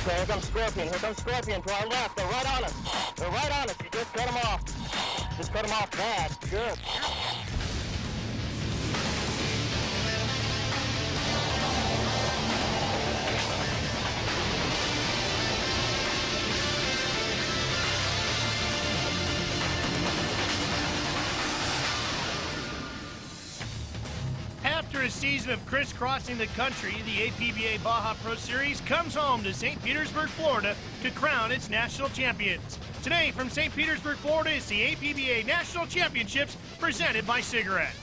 Okay, here comes Scorpion. Here comes Scorpion to our left. They're right on us. They're right on us. You just cut them off. Just cut them off bad. Good. After a season of crisscrossing the country, the APBA Baja Pro Series comes home to St. Petersburg, Florida to crown its national champions. Today from St. Petersburg, Florida is the APBA National Championships presented by Cigarette.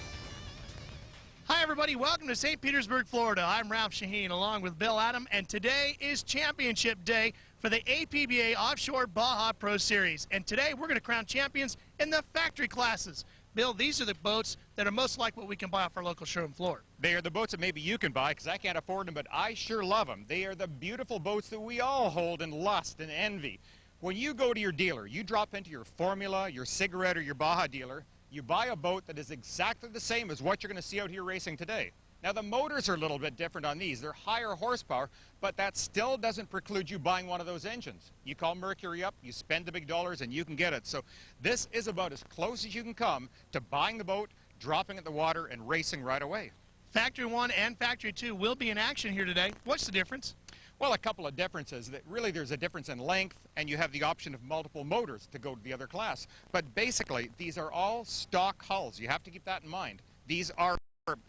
Hi everybody, welcome to St. Petersburg, Florida. I'm Ralph Shaheen along with Bill Adam, and today is championship day for the APBA Offshore Baja Pro Series. And today we're going to crown champions in the factory classes. Bill, these are the boats that are most like what we can buy off our local showroom floor. They are the boats that maybe you can buy, because I can't afford them, but I sure love them. They are the beautiful boats that we all hold in lust and envy. When you go to your dealer, you drop into your Formula, your Cigarette, or your Baja dealer, you buy a boat that is exactly the same as what you're going to see out here racing today. Now, the motors are a little bit different on these. They're higher horsepower, but that still doesn't preclude you buying one of those engines. You call Mercury up, you spend the big dollars, and you can get it. So this is about as close as you can come to buying the boat, dropping it in the water, and racing right away. Factory 1 and Factory 2 will be in action here today. What's the difference? Well, a couple of differences. Really, there's a difference in length, and you have the option of multiple motors to go to the other class. But basically, these are all stock hulls. You have to keep that in mind. These are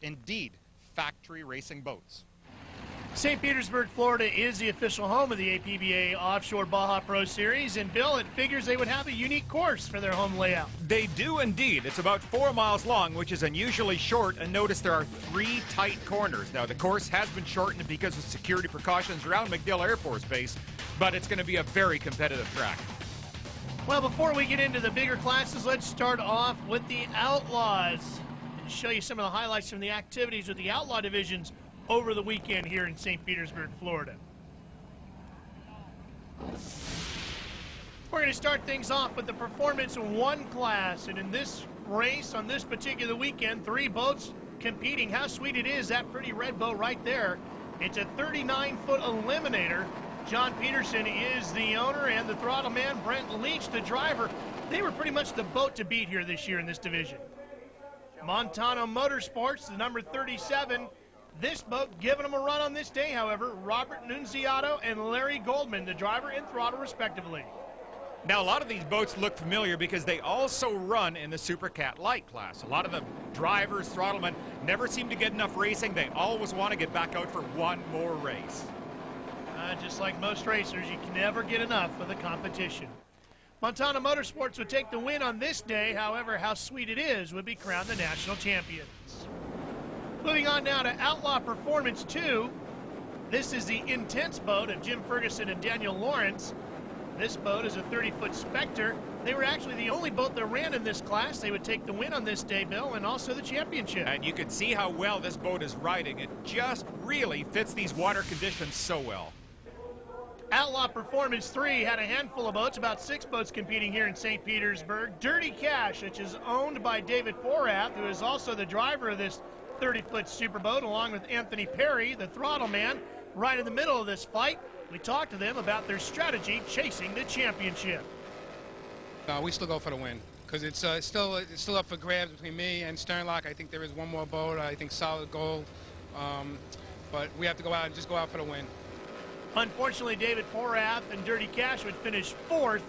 indeed factory racing boats. St. Petersburg, Florida is the official home of the APBA Offshore Baja Pro Series, and Bill, it figures they would have a unique course for their home layout. They do indeed. It's about 4 miles long, which is unusually short, and notice there are 3 tight corners. Now, the course has been shortened because of security precautions around MacDill Air Force Base, but it's going to be a very competitive track. Well, before we get into the bigger classes, let's start off with the Outlaws and show you some of the highlights from the activities with the Outlaw divisions over the weekend here in St. Petersburg, Florida. We're going to start things off with the Performance 1 class, and in this race on this particular weekend, 3 boats competing. How sweet it is, that pretty red boat right there. It's a 39-foot Eliminator. John Peterson is the owner, and the throttle man, Brent Leach, the driver. They were pretty much the boat to beat here this year in this division. Montano Motorsports, the number 37. This boat giving them a run on this day, however, Robert Nunziato and Larry Goldman, the driver and throttle respectively. Now, a lot of these boats look familiar because they also run in the Super Cat Light class. A lot of the drivers, throttlemen, never seem to get enough racing. They always want to get back out for one more race. Just like most racers, you can never get enough of the competition. Montana Motorsports would take the win on this day. However, how sweet it is would be crowned the national champions. Moving on now to Outlaw Performance 2. This is the Intense boat of Jim Ferguson and Daniel Lawrence. This boat is a 30-foot Spectre. They were actually the only boat that ran in this class. They would take the win on this day, Bill, and also the championship. And you can see how well this boat is riding. It just really fits these water conditions so well. Outlaw Performance 3 had a handful of boats, about 6 boats competing here in St. Petersburg. Dirty Cash, which is owned by David Porath, who is also the driver of this 30-foot superboat, along with Anthony Perry, the throttle man, right in the middle of this fight. We talked to them about their strategy chasing the championship. We still go for the win because it's still up for grabs between me and Sternlock. I think there is one more boat. I think Solid Gold, but we have to go out and just go out for the win. Unfortunately, David Porath and Dirty Cash would finish 4th.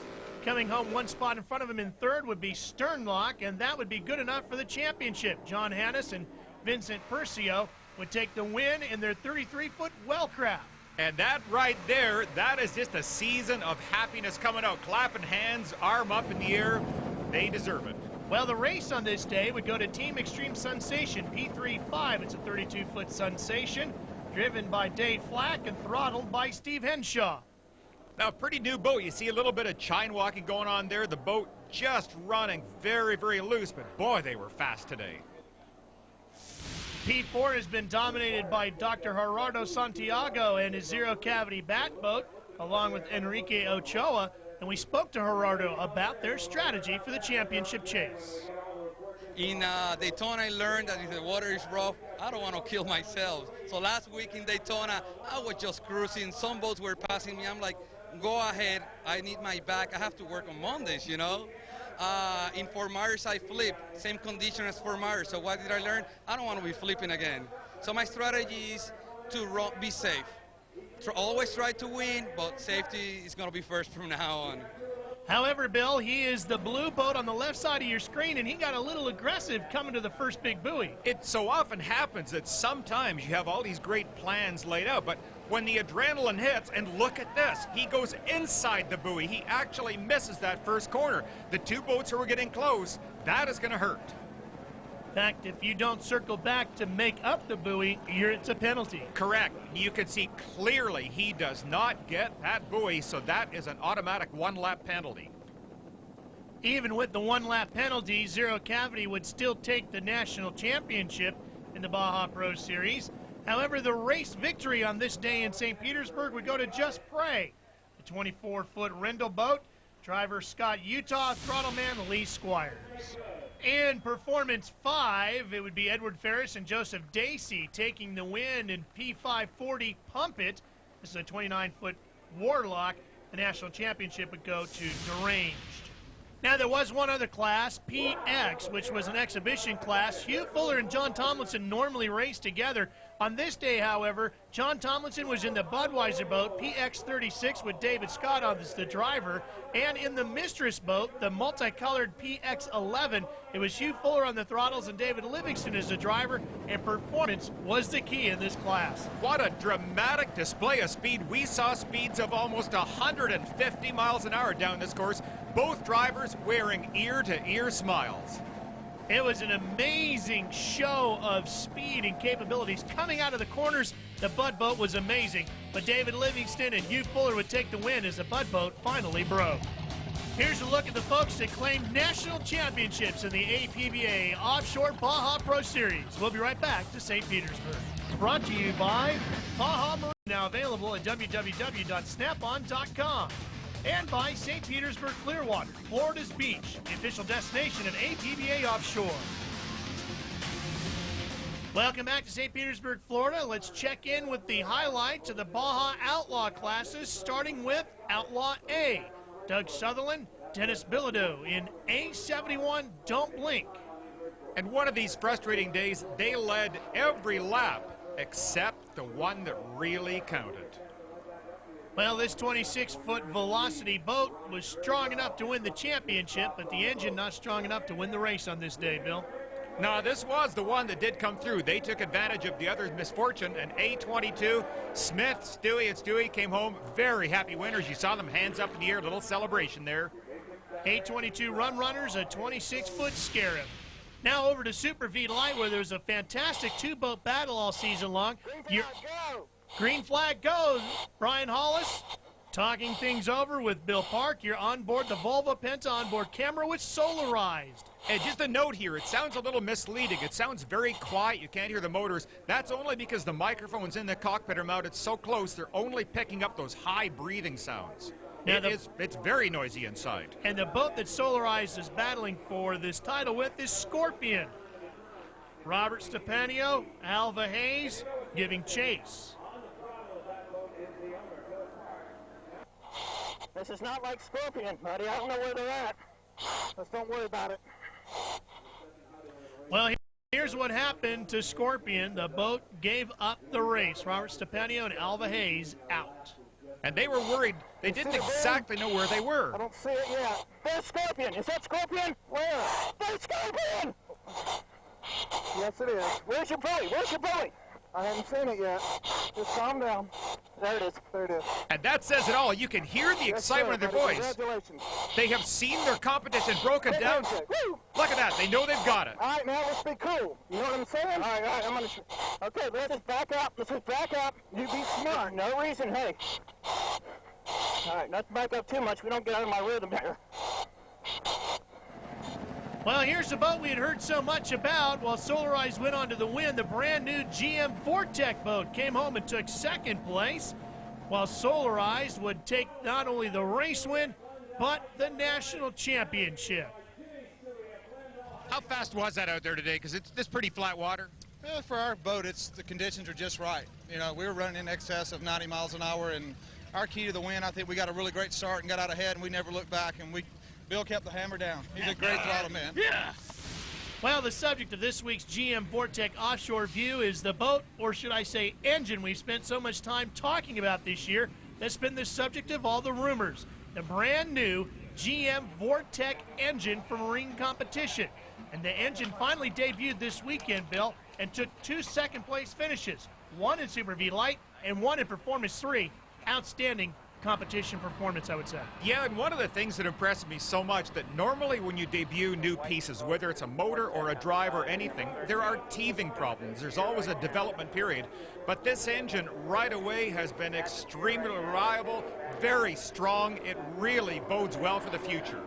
Coming home 1 spot in front of him in 3rd would be Sternlock, and that would be good enough for the championship. John Hannes and Vincent Percio would take the win in their 33-foot Wellcraft. And that right there, that is just a season of happiness coming out. Clapping hands, arm up in the air. They deserve it. Well, the race on this day would go to Team Extreme Sensation P35. It's a 32-foot Sensation, driven by Dave Flack and throttled by Steve Henshaw. Now, a pretty new boat. You see a little bit of chine walking going on there. The boat just running very, very loose, but boy, they were fast today. P4 has been dominated by Dr. Gerardo Santiago and his zero-cavity bat boat, along with Enrique Ochoa, and we spoke to Gerardo about their strategy for the championship chase. In Daytona, I learned that if the water is rough, I don't want to kill myself. So last week in Daytona, I was just cruising. Some boats were passing me. I'm like, go ahead. I need my back. I have to work on Mondays, you know. In Fort Myers, I flipped. Same condition as Fort Myers. So what did I learn? I don't want to be flipping again. So my strategy is to be safe. Always try to win, but safety is going to be first from now on. However, Bill, he is the blue boat on the left side of your screen, and he got a little aggressive coming to the first big buoy. It so often happens that sometimes you have all these great plans laid out, but when the adrenaline hits, and look at this, he goes inside the buoy. He actually misses that first corner. The two boats who were getting close, that is going to hurt. In fact, if you don't circle back to make up the buoy, it's a penalty. Correct. You can see clearly he does not get that buoy, so that is an automatic one-lap penalty. Even with the one-lap penalty, Zero Cavity would still take the national championship in the Baja Pro Series. However, the race victory on this day in St. Petersburg would go to Just Prey, the 24-foot Rendell boat, driver Scott Utah, throttle man Lee Squires. In Performance 5, it would be Edward Ferris and Joseph Dacey taking the win in P540 Pump It. This is a 29-foot Warlock. The national championship would go to Deranged. Now, there was one other class, PX, which was an exhibition class. Hugh Fuller and John Tomlinson normally race together. On this day, however, John Tomlinson was in the Budweiser boat, PX36, with David Scott as the driver. And in the Mistress boat, the multicolored PX11, it was Hugh Fuller on the throttles and David Livingston as the driver, and performance was the key in this class. What a dramatic display of speed. We saw speeds of almost 150 miles an hour down this course, both drivers wearing ear-to-ear smiles. It was an amazing show of speed and capabilities. Coming out of the corners, the Bud boat was amazing, but David Livingston and Hugh Fuller would take the win as the Bud boat finally broke. Here's a look at the folks that claimed national championships in the APBA Offshore Baja Pro Series. We'll be right back to St. Petersburg. Brought to you by Baja Marine, now available at www.snapon.com. And by St. Petersburg Clearwater, Florida's beach, the official destination of APBA Offshore. Welcome back to St. Petersburg, Florida. Let's check in with the highlights of the Baja Outlaw classes, starting with Outlaw A. Doug Sutherland, Dennis Bilodeau in A71 Don't Blink. And one of these frustrating days, they led every lap except the one that really counted. Well, this 26-foot Velocity boat was strong enough to win the championship, but the engine not strong enough to win the race on this day, Bill. No, this was the one that did come through. They took advantage of the other's misfortune, and A22, Smith, Stewie, and Stewie came home very happy winners. You saw them hands up in the air, a little celebration there. A22 Run Runners, a 26-foot Scarab. Now over to Super V Light, where there's a fantastic two-boat battle all season long. Green flag goes. Brian Hollis talking things over with Bill Park. You're on board the Volvo Penta onboard camera with solarized. And just a note here, it sounds a little misleading. It sounds very quiet. You can't hear the motors. That's only because the microphones in the cockpit are mounted so close, they're only picking up those high breathing sounds. Now It's very noisy inside. And the boat that Solarized is battling for this title with is Scorpion. Robert Stepanio, Alva Hayes giving chase. This is not like Scorpion, buddy. I don't know where they're at. Let's don't worry about it. Well, here's what happened to Scorpion. The boat gave up the race. Robert Stepanio and Alva Hayes out. And they were worried. They didn't exactly know where they were. I don't see it yet. There's Scorpion. Is that Scorpion? Where? There's Scorpion! Yes, it is. Where's your buoy? Where's your buoy? I haven't seen it yet. Just calm down. There it is. There it is. And that says it all. You can hear the excitement in their voice. Congratulations. They have seen their competition broken down. Woo! Look at that. They know they've got it. All right, now let's be cool. You know what I'm saying? All right, I'm going to... Okay, let's just back up. Let's just back up. You be smart. No reason, hey. All right, not to back up too much. We don't get out of my rhythm here. Well, here's the boat we had heard so much about. While Solarized went on to the win, the brand new GM Vortec boat came home and took second place, while Solarized would take not only the race win, but the national championship. How fast was that out there today? Because it's this pretty flat water. Well, for our boat, the conditions are just right. You know, we were running in excess of 90 miles an hour, and our key to the win, I think we got a really great start and got out ahead, and we never looked back, and Bill kept the hammer down. He's a great throttle man. Yeah. Well, the subject of this week's GM Vortec Offshore View is the boat, or should I say engine, we've spent so much time talking about this year that's been the subject of all the rumors. The brand new GM Vortec engine for marine competition. And the engine finally debuted this weekend, Bill, and took 2 second-place finishes, one in Super V Light and one in Performance 3. Outstanding competition performance, I would say. Yeah, and one of the things that impressed me so much that normally when you debut new pieces, whether it's a motor or a drive or anything, there are teething problems. There's always a development period. But this engine right away has been extremely reliable, very strong. It really bodes well for the future.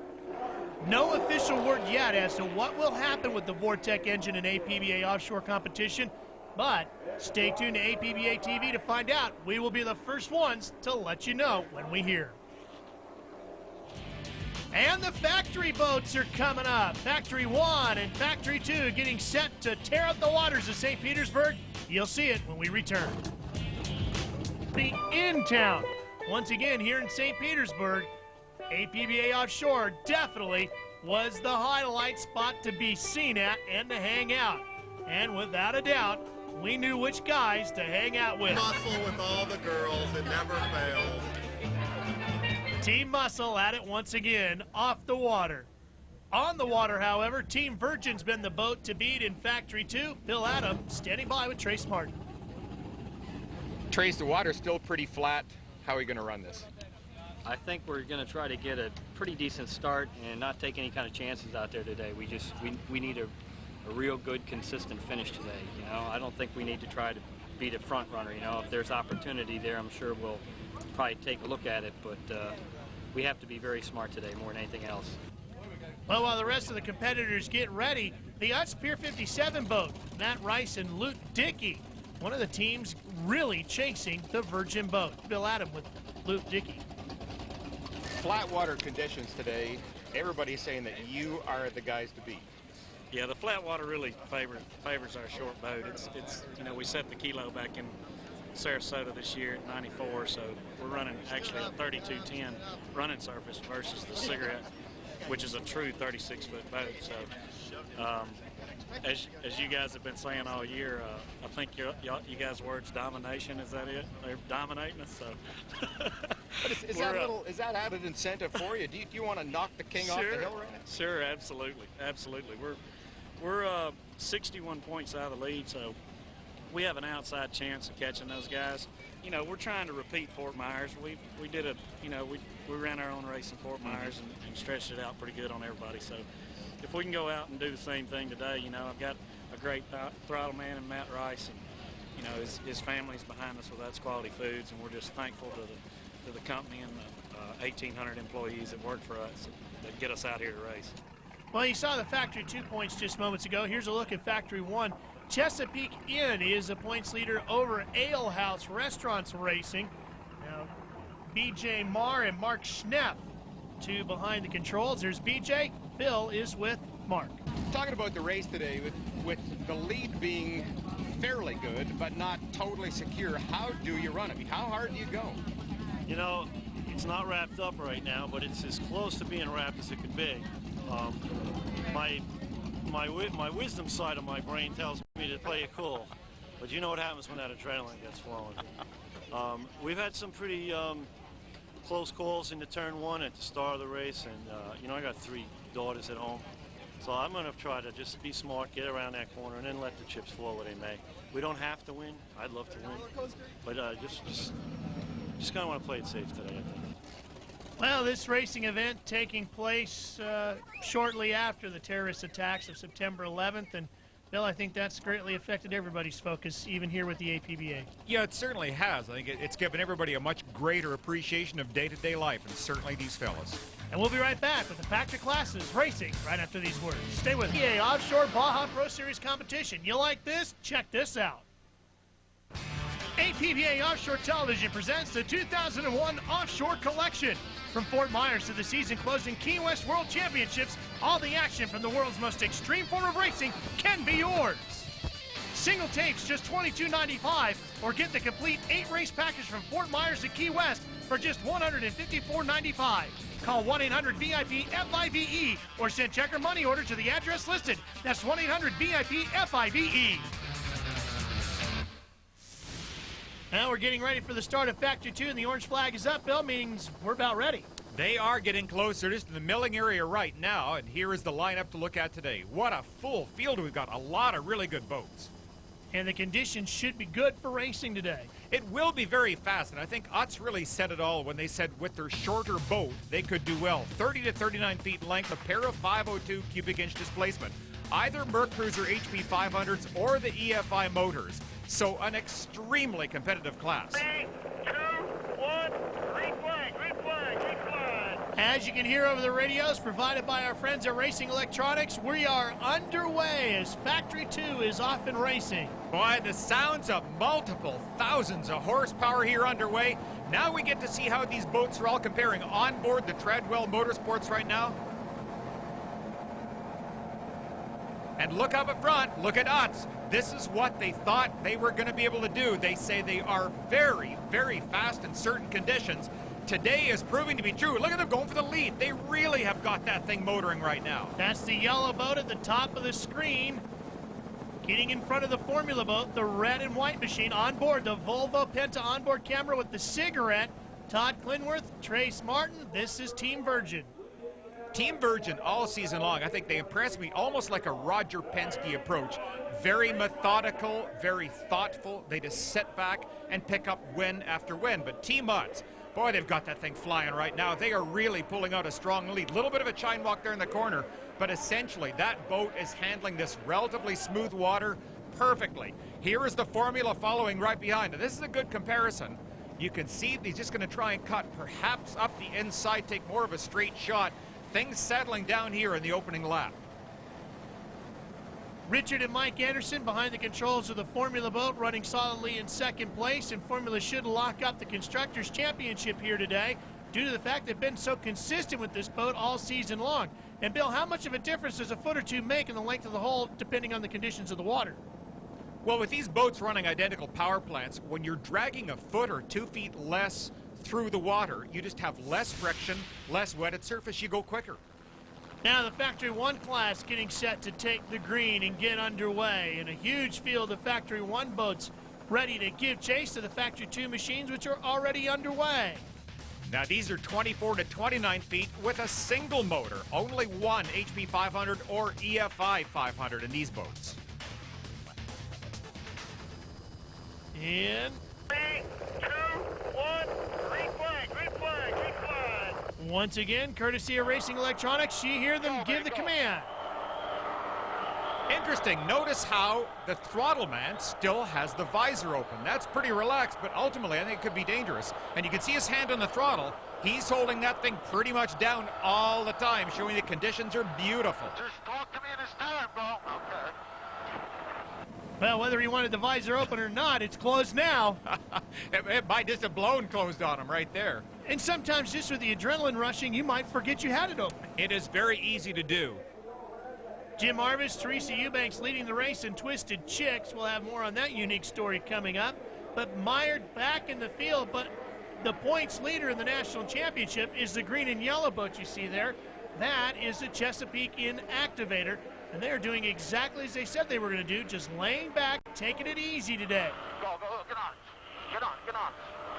No official word yet as to what will happen with the Vortec engine in APBA offshore competition, but stay tuned to APBA TV to find out. We will be the first ones to let you know when we hear. And the factory boats are coming up. Factory 1 and Factory 2 getting set to tear up the waters of St. Petersburg. You'll see it when we return. The in-town. Once again here in St. Petersburg, APBA Offshore definitely was the highlight spot to be seen at and to hang out. And without a doubt, we knew which guys to hang out with. Muscle with all the girls, it never fails. Team Muscle at it once again, off the water. On the water, however, Team Virgin's been the boat to beat in Factory 2. Bill Adams standing by with Trace Martin. Trace, the water's still pretty flat. How are we going to run this? I think we're going to try to get a pretty decent start and not take any kind of chances out there today. We need a real good, consistent finish today. You know, I don't think we need to try to beat a front runner. You know, if there's opportunity there, I'm sure we'll probably take a look at it. But we have to be very smart today more than anything else. Well, while the rest of the competitors get ready, the Utz Pier 57 boat, Matt Rice and Luke Dickey, one of the teams really chasing the Virgin boat. Bill Adams with Luke Dickey. Flat water conditions today, everybody's saying that you are the guys to beat. Yeah, the flat water really favors our short boat. It's you know, we set the kilo back in Sarasota this year at 94, so we're running actually a 3210 running surface versus the Cigarette, which is a true 36-foot boat. So as you guys have been saying all year, I think you guys' words domination, is that it? They're dominating us, so. But is that added incentive for you? Do you want to knock the king off the hill right now? Sure, absolutely. We're 61 points out of the lead, so we have an outside chance of catching those guys. You know, we're trying to repeat Fort Myers. We did we ran our own race in Fort Myers and stretched it out pretty good on everybody. So if we can go out and do the same thing today, you know, I've got a great throttle man in Matt Rice, and you know, his family's behind us with That's Quality Foods, and we're just thankful to the company and the 1,800 employees that work for us that get us out here to race. Well, you saw the Factory 2 points just moments ago. Here's a look at Factory 1. Chesapeake Inn is the points leader over Ale House Restaurants Racing. Now, BJ Marr and Mark Schnepp, two behind the controls. There's BJ. Bill is with Mark. Talking about the race today, with the lead being fairly good, but not totally secure, how do you run it? I mean, how hard do you go? You know, it's not wrapped up right now, but it's as close to being wrapped as it could be. My wisdom side of my brain tells me to play it cool, but you know what happens when that adrenaline gets flowing. We've had some pretty close calls into turn one at the start of the race, and you know, I got 3 daughters at home, so I'm going to try to just be smart, get around that corner, and then let the chips fall where they may. We don't have to win. I'd love to win, but just kind of want to play it safe today, I think. Well, this racing event taking place shortly after the terrorist attacks of September 11th, and Bill, I think that's greatly affected everybody's focus, even here with the APBA. Yeah, it certainly has. I think it's given everybody a much greater appreciation of day-to-day life, and certainly these fellas. And we'll be right back with the Factor Classes racing right after these words. Stay with me. APBA Offshore Baja Pro Series competition. You like this? Check this out. APBA Offshore Television presents the 2001 Offshore Collection. From Fort Myers to the season-closing Key West World Championships, all the action from the world's most extreme form of racing can be yours. Single tapes just $22.95, or get the complete 8-race package from Fort Myers to Key West for just $154.95. Call 1-800-VIP-FIVE or send check or money order to the address listed. That's 1-800-VIP-FIVE. Now we're getting ready for the start of Factory 2, and the orange flag is up. Bill, means we're about ready. They are getting closer just in the milling area right now, and here is the lineup to look at today. What a full field we've got. A lot of really good boats. And the conditions should be good for racing today. It will be very fast, and I think Utz really said it all when they said with their shorter boat, they could do well. 30 to 39 feet in length, a pair of 502 cubic inch displacement. Either Mercruiser HP 500s or the EFI motors. So an extremely competitive class. 3, 2, 1, green flag, green flag, green flag. As you can hear over the radios provided by our friends at Racing Electronics, we are underway as Factory 2 is off and racing. Boy, the sounds of multiple thousands of horsepower here underway. Now we get to see how these boats are all comparing on board the Treadwell Motorsports right now. And look up at front, look at Utz. This is what they thought they were going to be able to do. They say they are very, very fast in certain conditions. Today is proving to be true. Look at them going for the lead. They really have got that thing motoring right now. That's the yellow boat at the top of the screen. Getting in front of the Formula boat, the red and white machine on board, the Volvo Penta onboard camera with the cigarette. Todd Clinworth, Trace Martin, this is Team Virgin. Team Virgin all season long, I think they impressed me almost like a Roger Penske approach. Very methodical, very thoughtful. They just sit back and pick up win after win. But Team Utz, boy, they've got that thing flying right now. They are really pulling out a strong lead. A little bit of a chine walk there in the corner, but essentially that boat is handling this relatively smooth water perfectly. Here is the Formula following right behind. This is a good comparison. You can see he's just going to try and cut perhaps up the inside, take more of a straight shot. Things settling down here in the opening lap. Richard and Mike Anderson behind the controls of the Formula boat, running solidly in second place, and Formula should lock up the Constructors' Championship here today due to the fact they've been so consistent with this boat all season long. And Bill, how much of a difference does a foot or two make in the length of the hull depending on the conditions of the water? Well, with these boats running identical power plants, when you're dragging a foot or 2 feet less through the water, you just have less friction, less wetted surface, you go quicker. Now the Factory 1 class getting set to take the green and get underway, and a huge field of Factory 1 boats ready to give chase to the Factory 2 machines, which are already underway. Now these are 24 to 29 feet with a single motor, only one HP 500 or EFI 500 in these boats. And 3, 2, 1, green flag, green flag, green flag. once again, courtesy of Racing Electronics, you hear them give the command. Interesting. Notice how the throttle man still has the visor open. That's pretty relaxed, but ultimately I think it could be dangerous. And you can see his hand on the throttle. He's holding that thing pretty much down all the time, showing the conditions are beautiful. Just talk to me in his time, bro. Okay. Well, whether he wanted the visor open or not, it's closed now. It might just have blown closed on him right there. And sometimes just with the adrenaline rushing, you might forget you had it open. It is very easy to do. Jim Arvis, Teresa Eubanks leading the race in Twisted Chicks. We'll have more on that unique story coming up. But mired back in the field, but the points leader in the national championship is the green and yellow boat you see there. That is the Chesapeake Inn Activator, and they're doing exactly as they said they were going to do, just laying back, taking it easy today. Go, get on. Get on, get on.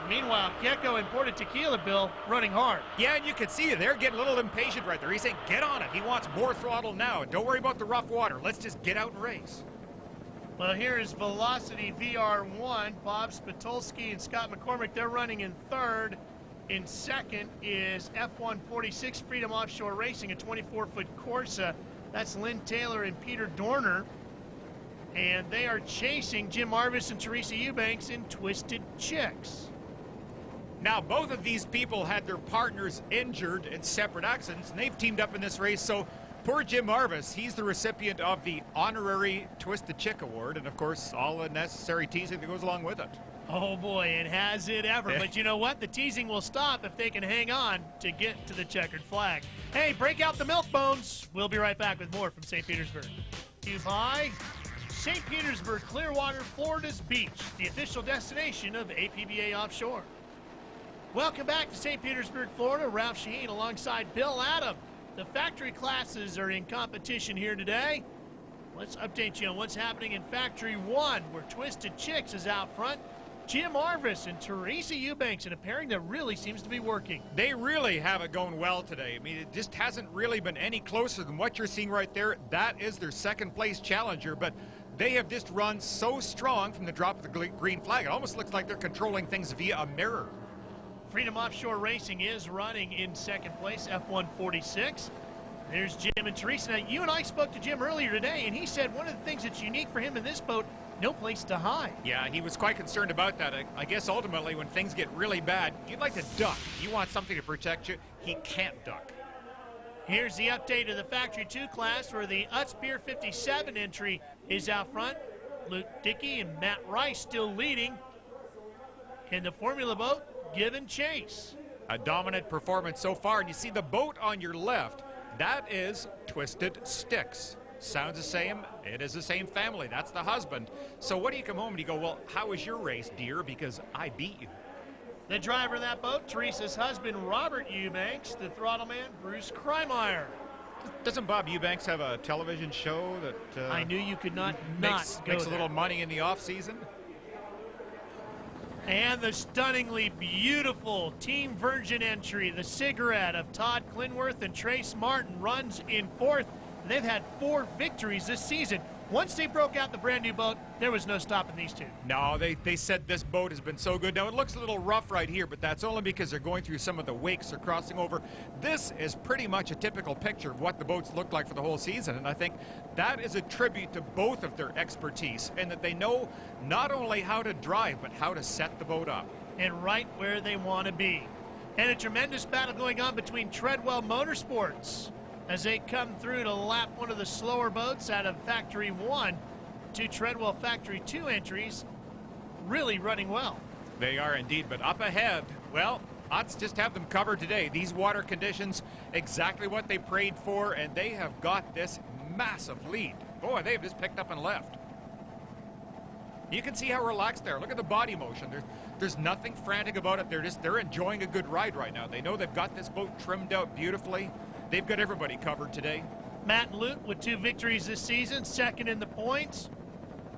Meanwhile, Gecko imported tequila, Bill, running hard. Yeah, and you can see they're getting a little impatient right there. He's saying, get on it. He wants more throttle now. Don't worry about the rough water. Let's just get out and race. Well, here is Velocity VR1. Bob Spitulski and Scott McCormick, they're running in third. In second is F146 Freedom Offshore Racing, a 24-foot Corsa. That's Lynn Taylor and Peter Dorner. And they are chasing Jim Arvis and Teresa Eubanks in Twisted Chicks. Now, both of these people had their partners injured in separate accidents, and they've teamed up in this race. So poor Jim Arvis, he's the recipient of the honorary Twisted Chick Award, and of course, all the necessary teasing that goes along with it. Oh boy, and has it ever. But you know what? The teasing will stop if they can hang on to get to the checkered flag. Hey, break out the milk bones. We'll be right back with more from St. Petersburg. You by St. Petersburg, Clearwater, Florida's beach, the official destination of APBA Offshore. Welcome back to St. Petersburg, Florida. Ralph Shaheen alongside Bill Adam. The factory classes are in competition here today. Let's update you on what's happening in Factory 1, where Twisted Chicks is out front. Jim Arvis and Teresa Eubanks in a pairing that really seems to be working. They really have it going well today. I mean, it just hasn't really been any closer than what you're seeing right there. That is their second place challenger, but they have just run so strong from the drop of the green flag. It almost looks like they're controlling things via a mirror. Freedom Offshore Racing is running in second place, F146. There's Jim and Teresa. Now, you and I spoke to Jim earlier today, and he said one of the things that's unique for him in this boat, no place to hide. Yeah, he was quite concerned about that. I guess ultimately when things get really bad, you'd like to duck. You want something to protect you. He can't duck. Here's the update of the Factory 2 class, where the Utz Beer 57 entry is out front. Luke Dickey and Matt Rice still leading. In the Formula boat, giving chase. A dominant performance so far, and you see the boat on your left. That is Twisted Sticks. Sounds the same. It is the same family. That's the husband. So what do you come home and you go, well, how was your race, dear? Because I beat you. The driver of that boat, Teresa's husband, Robert Eubanks. The throttle man, Bruce Krymeyer. Doesn't Bob Eubanks have a television show that I knew you could not makes go a there. little money in the off season? And the stunningly beautiful Team Virgin entry, the cigarette of Todd Clinworth and Trace Martin, runs in fourth. They've had 4 victories this season. Once they broke out the brand new boat, there was no stopping these two. No, they said this boat has been so good. Now, it looks a little rough right here, but that's only because they're going through some of the wakes they're crossing over. This is pretty much a typical picture of what the boats look like for the whole season, and I think that is a tribute to both of their expertise, and that they know not only how to drive, but how to set the boat up. And right where they want to be. And a tremendous battle going on between Treadwell Motorsports as they come through to lap one of the slower boats out of Factory 1 to Treadwell Factory 2 entries, really running well. They are indeed, but up ahead, well, let's just have them covered today. These water conditions, exactly what they prayed for, and they have got this massive lead. Boy, they've just picked up and left. You can see how relaxed they are. Look at the body motion. There's nothing frantic about it. They're enjoying a good ride right now. They know they've got this boat trimmed out beautifully. They've got everybody covered today. Matt Lute with 2 victories this season, second in the points.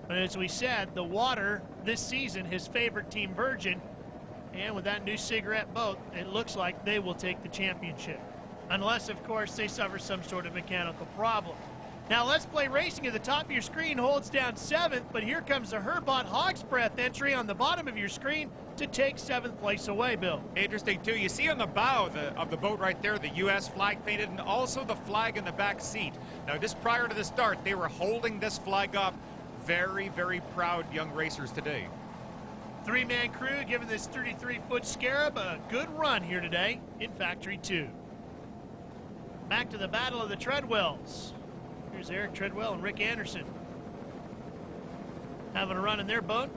But as we said, the water this season, his favorite Team Virgin. And with that new cigarette boat, it looks like they will take the championship. Unless, of course, they suffer some sort of mechanical problem. Now, Let's Play Racing at the top of your screen holds down 7th, but here comes the Herbot Hog's Breath entry on the bottom of your screen to take 7th place away, Bill. Interesting, too. You see on the bow of the boat right there, the U.S. flag painted, and also the flag in the back seat. Now, just prior to the start, they were holding this flag up. Very, very proud young racers today. 3-man crew giving this 33-foot Scarab a good run here today in Factory 2. Back to the battle of the Treadwells. Here's Eric Treadwell and Rick Anderson having a run in their boat.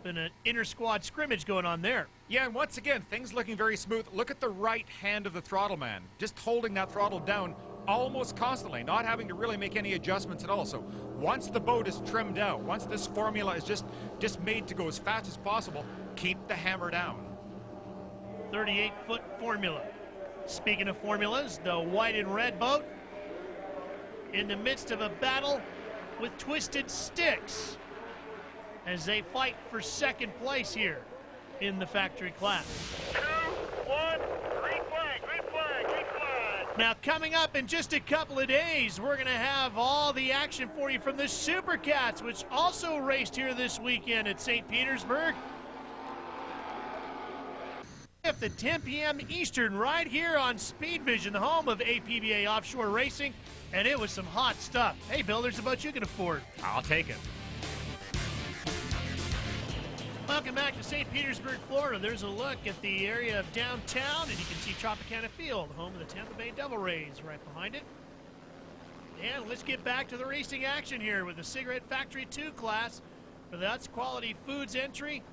Been an inter-squad scrimmage going on there. Yeah, and once again, things looking very smooth. Look at the right hand of the throttle man. Just holding that throttle down almost constantly, not having to really make any adjustments at all. So once the boat is trimmed out, once this formula is just made to go as fast as possible, keep the hammer down. 38-foot formula. Speaking of formulas, the white and red boat in the midst of a battle with Twisted Sticks as they fight for second place here in the factory class. 2, 1, green flag, green flag, green flag. Now, coming up in just a couple of days, we're going to have all the action for you from the Super Cats, which also raced here this weekend at St. Petersburg. At 10 p.m. Eastern, right here on Speed Vision, the home of APBA Offshore Racing, and it was some hot stuff. Hey, Bill, there's a boat you can afford. I'll take it. Welcome back to St. Petersburg, Florida. There's a look at the area of downtown, and you can see Tropicana Field, home of the Tampa Bay Devil Rays, right behind it. And let's get back to the racing action here with the Cigarette Factory 2 class for the Utz Quality Foods entry.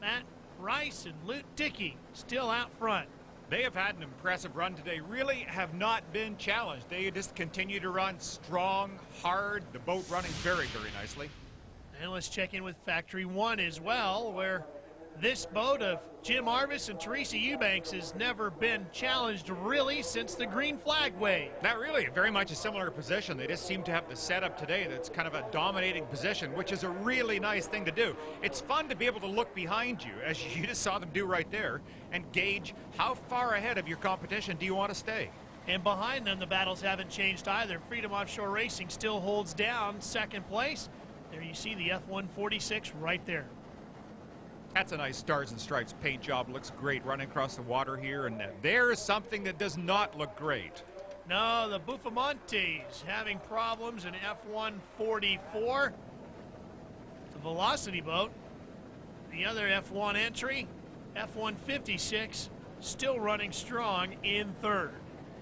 Matt Rice and Luke Dickey still out front. They have had an impressive run today, really have not been challenged. They just continue to run strong, hard, the boat running very, very nicely. And let's check in with Factory 1 as well, where this boat of Jim Arvis and Teresa Eubanks has never been challenged really since the green flag wave. Not really, very much a similar position. They just seem to have the setup today that's kind of a dominating position, which is a really nice thing to do. It's fun to be able to look behind you, as you just saw them do right there, and gauge how far ahead of your competition do you want to stay. And behind them, the battles haven't changed either. Freedom Offshore Racing still holds down second place. There you see the F-146 right there. That's a nice Stars and Stripes paint job. Looks great running across the water here. And there's something that does not look great. No, the Buffamontes having problems in F-144. The Velocity boat. The other F1 entry, F-156, still running strong in third.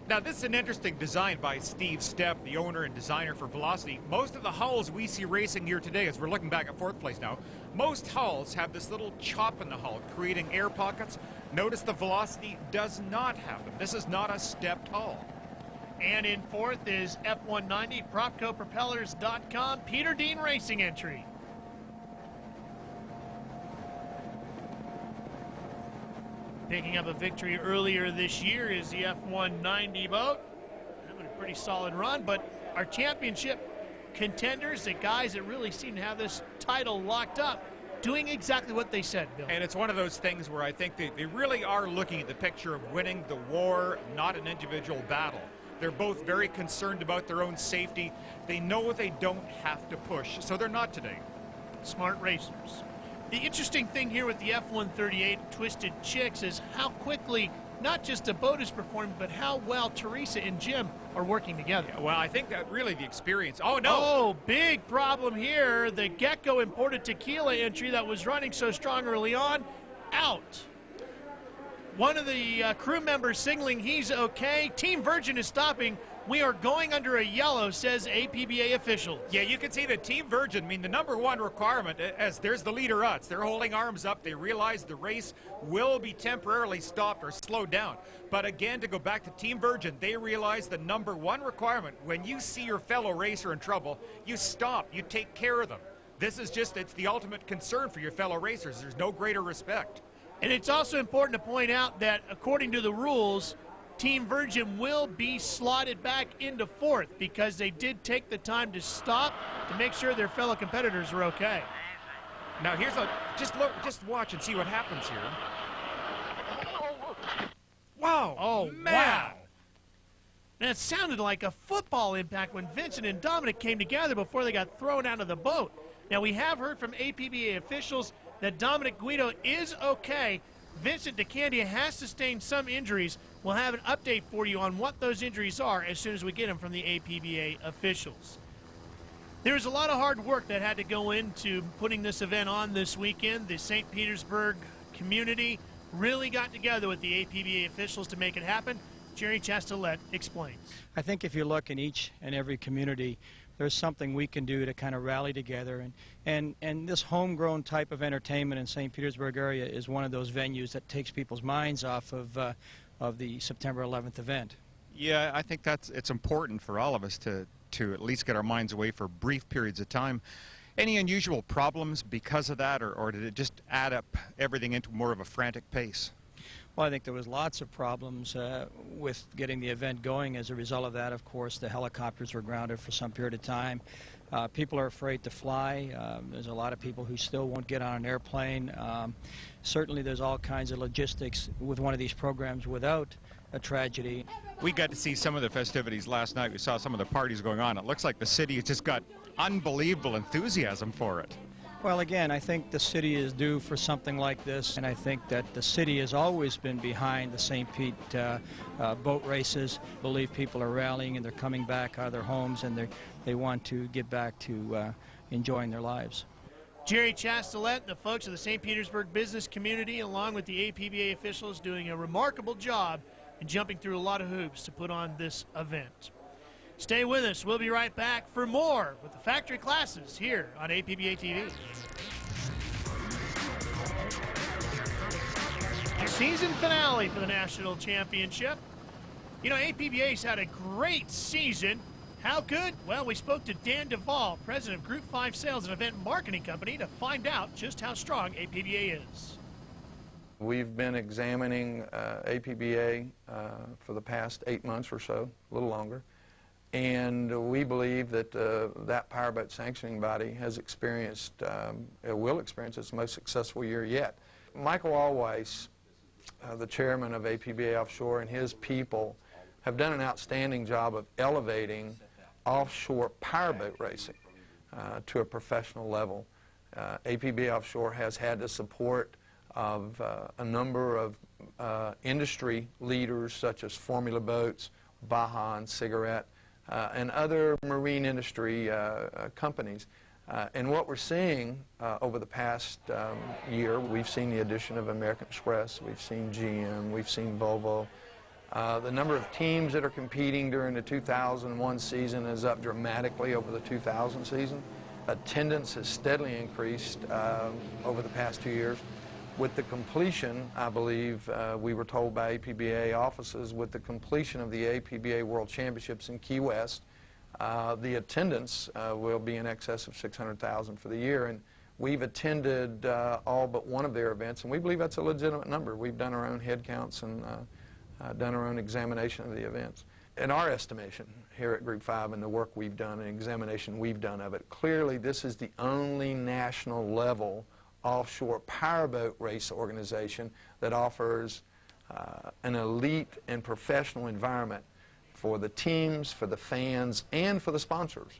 Now, this is an interesting design by Steve Stepp, the owner and designer for Velocity. Most of the hulls we see racing here today, as we're looking back at fourth place now, most hulls have this little chop in the hull, creating air pockets. Notice the Velocity does not have them. This is not a stepped hull. And in fourth is F-190, PropcoPropellers.com, Peter Dean Racing entry. Picking up a victory earlier this year is the F-190 boat. Having a pretty solid run, but our championship contenders, the guys that really seem to have this title locked up, doing exactly what they said, Bill. And it's one of those things where I think they really are looking at the picture of winning the war, not an individual battle. They're both very concerned about their own safety. They know they don't have to push, so they're not today. Smart racers. The interesting thing here with the F-138 Twisted Chicks is how quickly not just the boat is performing, but how well Teresa and Jim are working together. Yeah, well, I think that really the experience. Oh, no. Oh, big problem here. The Gecko imported tequila entry that was running so strong early on, out. One of the crew members signaling he's okay. Team Virgin is stopping. We are going under a yellow, says APBA officials. Yeah, you can see the Team Virgin, I mean, the number one requirement, as there's the leader Utz, they're holding arms up. They realize the race will be temporarily stopped or slowed down. But again, to go back to Team Virgin, they realize the number one requirement, when you see your fellow racer in trouble, you stop, you take care of them. This is just, it's the ultimate concern for your fellow racers. There's no greater respect. And it's also important to point out that according to the rules, Team Virgin will be slotted back into fourth because they did take the time to stop to make sure their fellow competitors were okay. Now here's a, just watch and see what happens here. Wow. Oh, man. Wow. And it sounded like a football impact when Vincent and Dominic came together before they got thrown out of the boat. Now we have heard from APBA officials that Dominic Guido is okay. Vincent DeCandia has sustained some injuries. We'll have an update for you on what those injuries are as soon as we get them from the APBA officials. There was a lot of hard work that had to go into putting this event on this weekend. The St. Petersburg community really got together with the APBA officials to make it happen. Jerry Chastelet explains. I think if you look in each and every community, there's something we can do to kind of rally together. And this homegrown type of entertainment in St. Petersburg area is one of those venues that takes people's minds off of the September 11th event. Yeah, I think it's important for all of us to at least get our minds away for brief periods of time. Any unusual problems because of that, or did it just add up everything into more of a frantic pace? Well, I think there was lots of problems with getting the event going. As a result of that, of course, the helicopters were grounded for some period of time. People are afraid to fly. There's a lot of people who still won't get on an airplane. Certainly there's all kinds of logistics with one of these programs without a tragedy. We got to see some of the festivities last night. We saw some of the parties going on. It looks like the city has just got unbelievable enthusiasm for it. Well, again, I think the city is due for something like this, and I think that the city has always been behind the St. Pete boat races. I believe people are rallying and they're coming back out of their homes, and they want to get back to enjoying their lives. Jerry Chastelet, the folks of the St. Petersburg business community, along with the APBA officials, doing a remarkable job in jumping through a lot of hoops to put on this event. Stay with us. We'll be right back for more with the factory classes here on APBA TV. season finale for the national championship. You know, APBA's had a great season. How good? Well, we spoke to Dan Duvall, president of Group 5 Sales and Event Marketing Company, to find out just how strong APBA is. We've been examining APBA for the past 8 months or so, a little longer, and we believe that that powerboat sanctioning body has experienced, will experience its most successful year yet. Michael Allweiss, the chairman of APBA Offshore, and his people have done an outstanding job of elevating offshore powerboat racing to a professional level. APBA Offshore has had the support of a number of industry leaders such as Formula Boats, Baja and Cigarette, and other marine industry companies. And what we're seeing over the past year, we've seen the addition of American Express, we've seen GM, we've seen Volvo. The number of teams that are competing during the 2001 season is up dramatically over the 2000 season. Attendance has steadily increased over the past 2 years. With the completion, I believe, we were told by APBA offices, with the completion of the APBA World Championships in Key West, the attendance will be in excess of 600,000 for the year. And we've attended all but one of their events, and we believe that's a legitimate number. We've done our own head counts and done our own examination of the events. In our estimation here at Group 5 and the work we've done and examination we've done of it, clearly this is the only national level offshore powerboat race organization that offers an elite and professional environment for the teams, for the fans, and for the sponsors.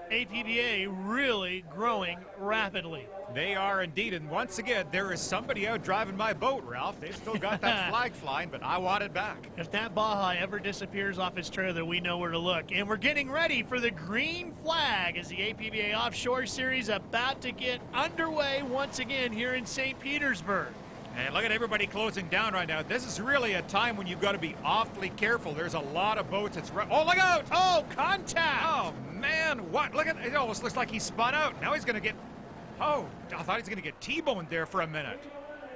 APBA really growing rapidly. They are indeed, and once again, there is somebody out driving my boat, Ralph. They've still got that flag flying, but I want it back. If that Baja ever disappears off its trailer, we know where to look. And we're getting ready for the green flag as the APBA Offshore Series about to get underway once again here in St. Petersburg. And look at everybody closing down right now. This is really a time when you've got to be awfully careful. There's a lot of boats. Oh, look out! Oh, contact! Oh, man, what? Look at it. Almost looks like he spun out. Now he's going to get... Oh, I thought he was going to get T-boned there for a minute.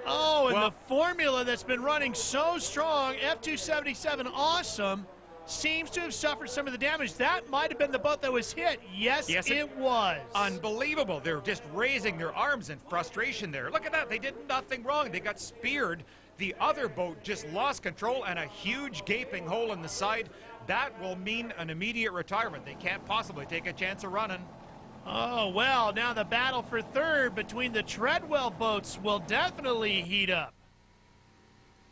Oh, and the formula that's been running so strong, F277 Awesome, seems to have suffered some of the damage. That might have been the boat that was hit. Yes, it was. Unbelievable. They're just raising their arms in frustration there. Look at that. They did nothing wrong. They got speared. The other boat just lost control and a huge gaping hole in the side. That will mean an immediate retirement. They can't possibly take a chance of running. Oh, well, now the battle for third between the Treadwell boats will definitely heat up.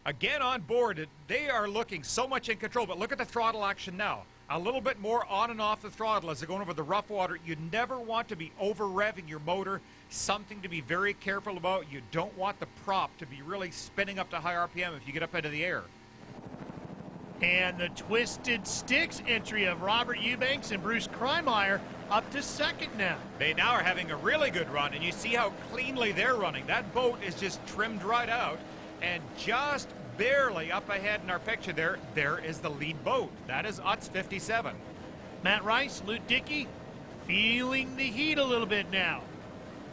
Again on board, they are looking so much in control, but look at the throttle action now. A little bit more on and off the throttle as they're going over the rough water. You never want to be over-revving your motor. Something to be very careful about. You don't want the prop to be really spinning up to high RPM if you get up into the air. And the Twisted Sticks entry of Robert Eubanks and Bruce Kreimeier up to second now. They now are having a really good run, and you see how cleanly they're running. That boat is just trimmed right out, and just barely up ahead in our picture there is the lead boat. That is UTS 57. Matt Rice, Lute Dickey, feeling the heat a little bit now.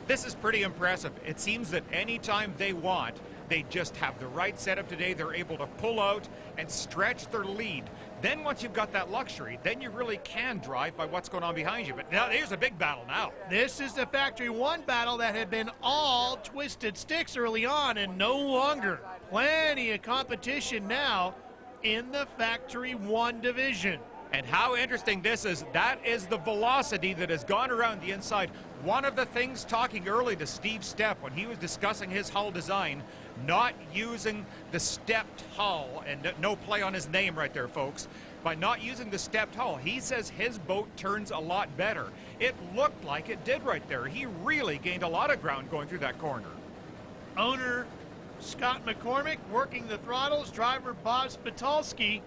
This is pretty impressive. It seems that anytime they want, they just have the right setup today. They're able to pull out and stretch their lead. Then once you've got that luxury, then you really can drive by what's going on behind you. But now here's a big battle now. This is the Factory 1 battle that had been all Twisted Sticks early on and no longer. Plenty of competition now in the Factory 1 division. And how interesting this is, that is the velocity that has gone around the inside. One of the things talking early to Steve Stepp when he was discussing his hull design, not using the stepped hull, and no play on his name right there, folks, by not using the stepped hull, he says his boat turns a lot better. It looked like it did right there. He really gained a lot of ground going through that corner. Owner Scott McCormick working the throttles, driver Bob Spitalski,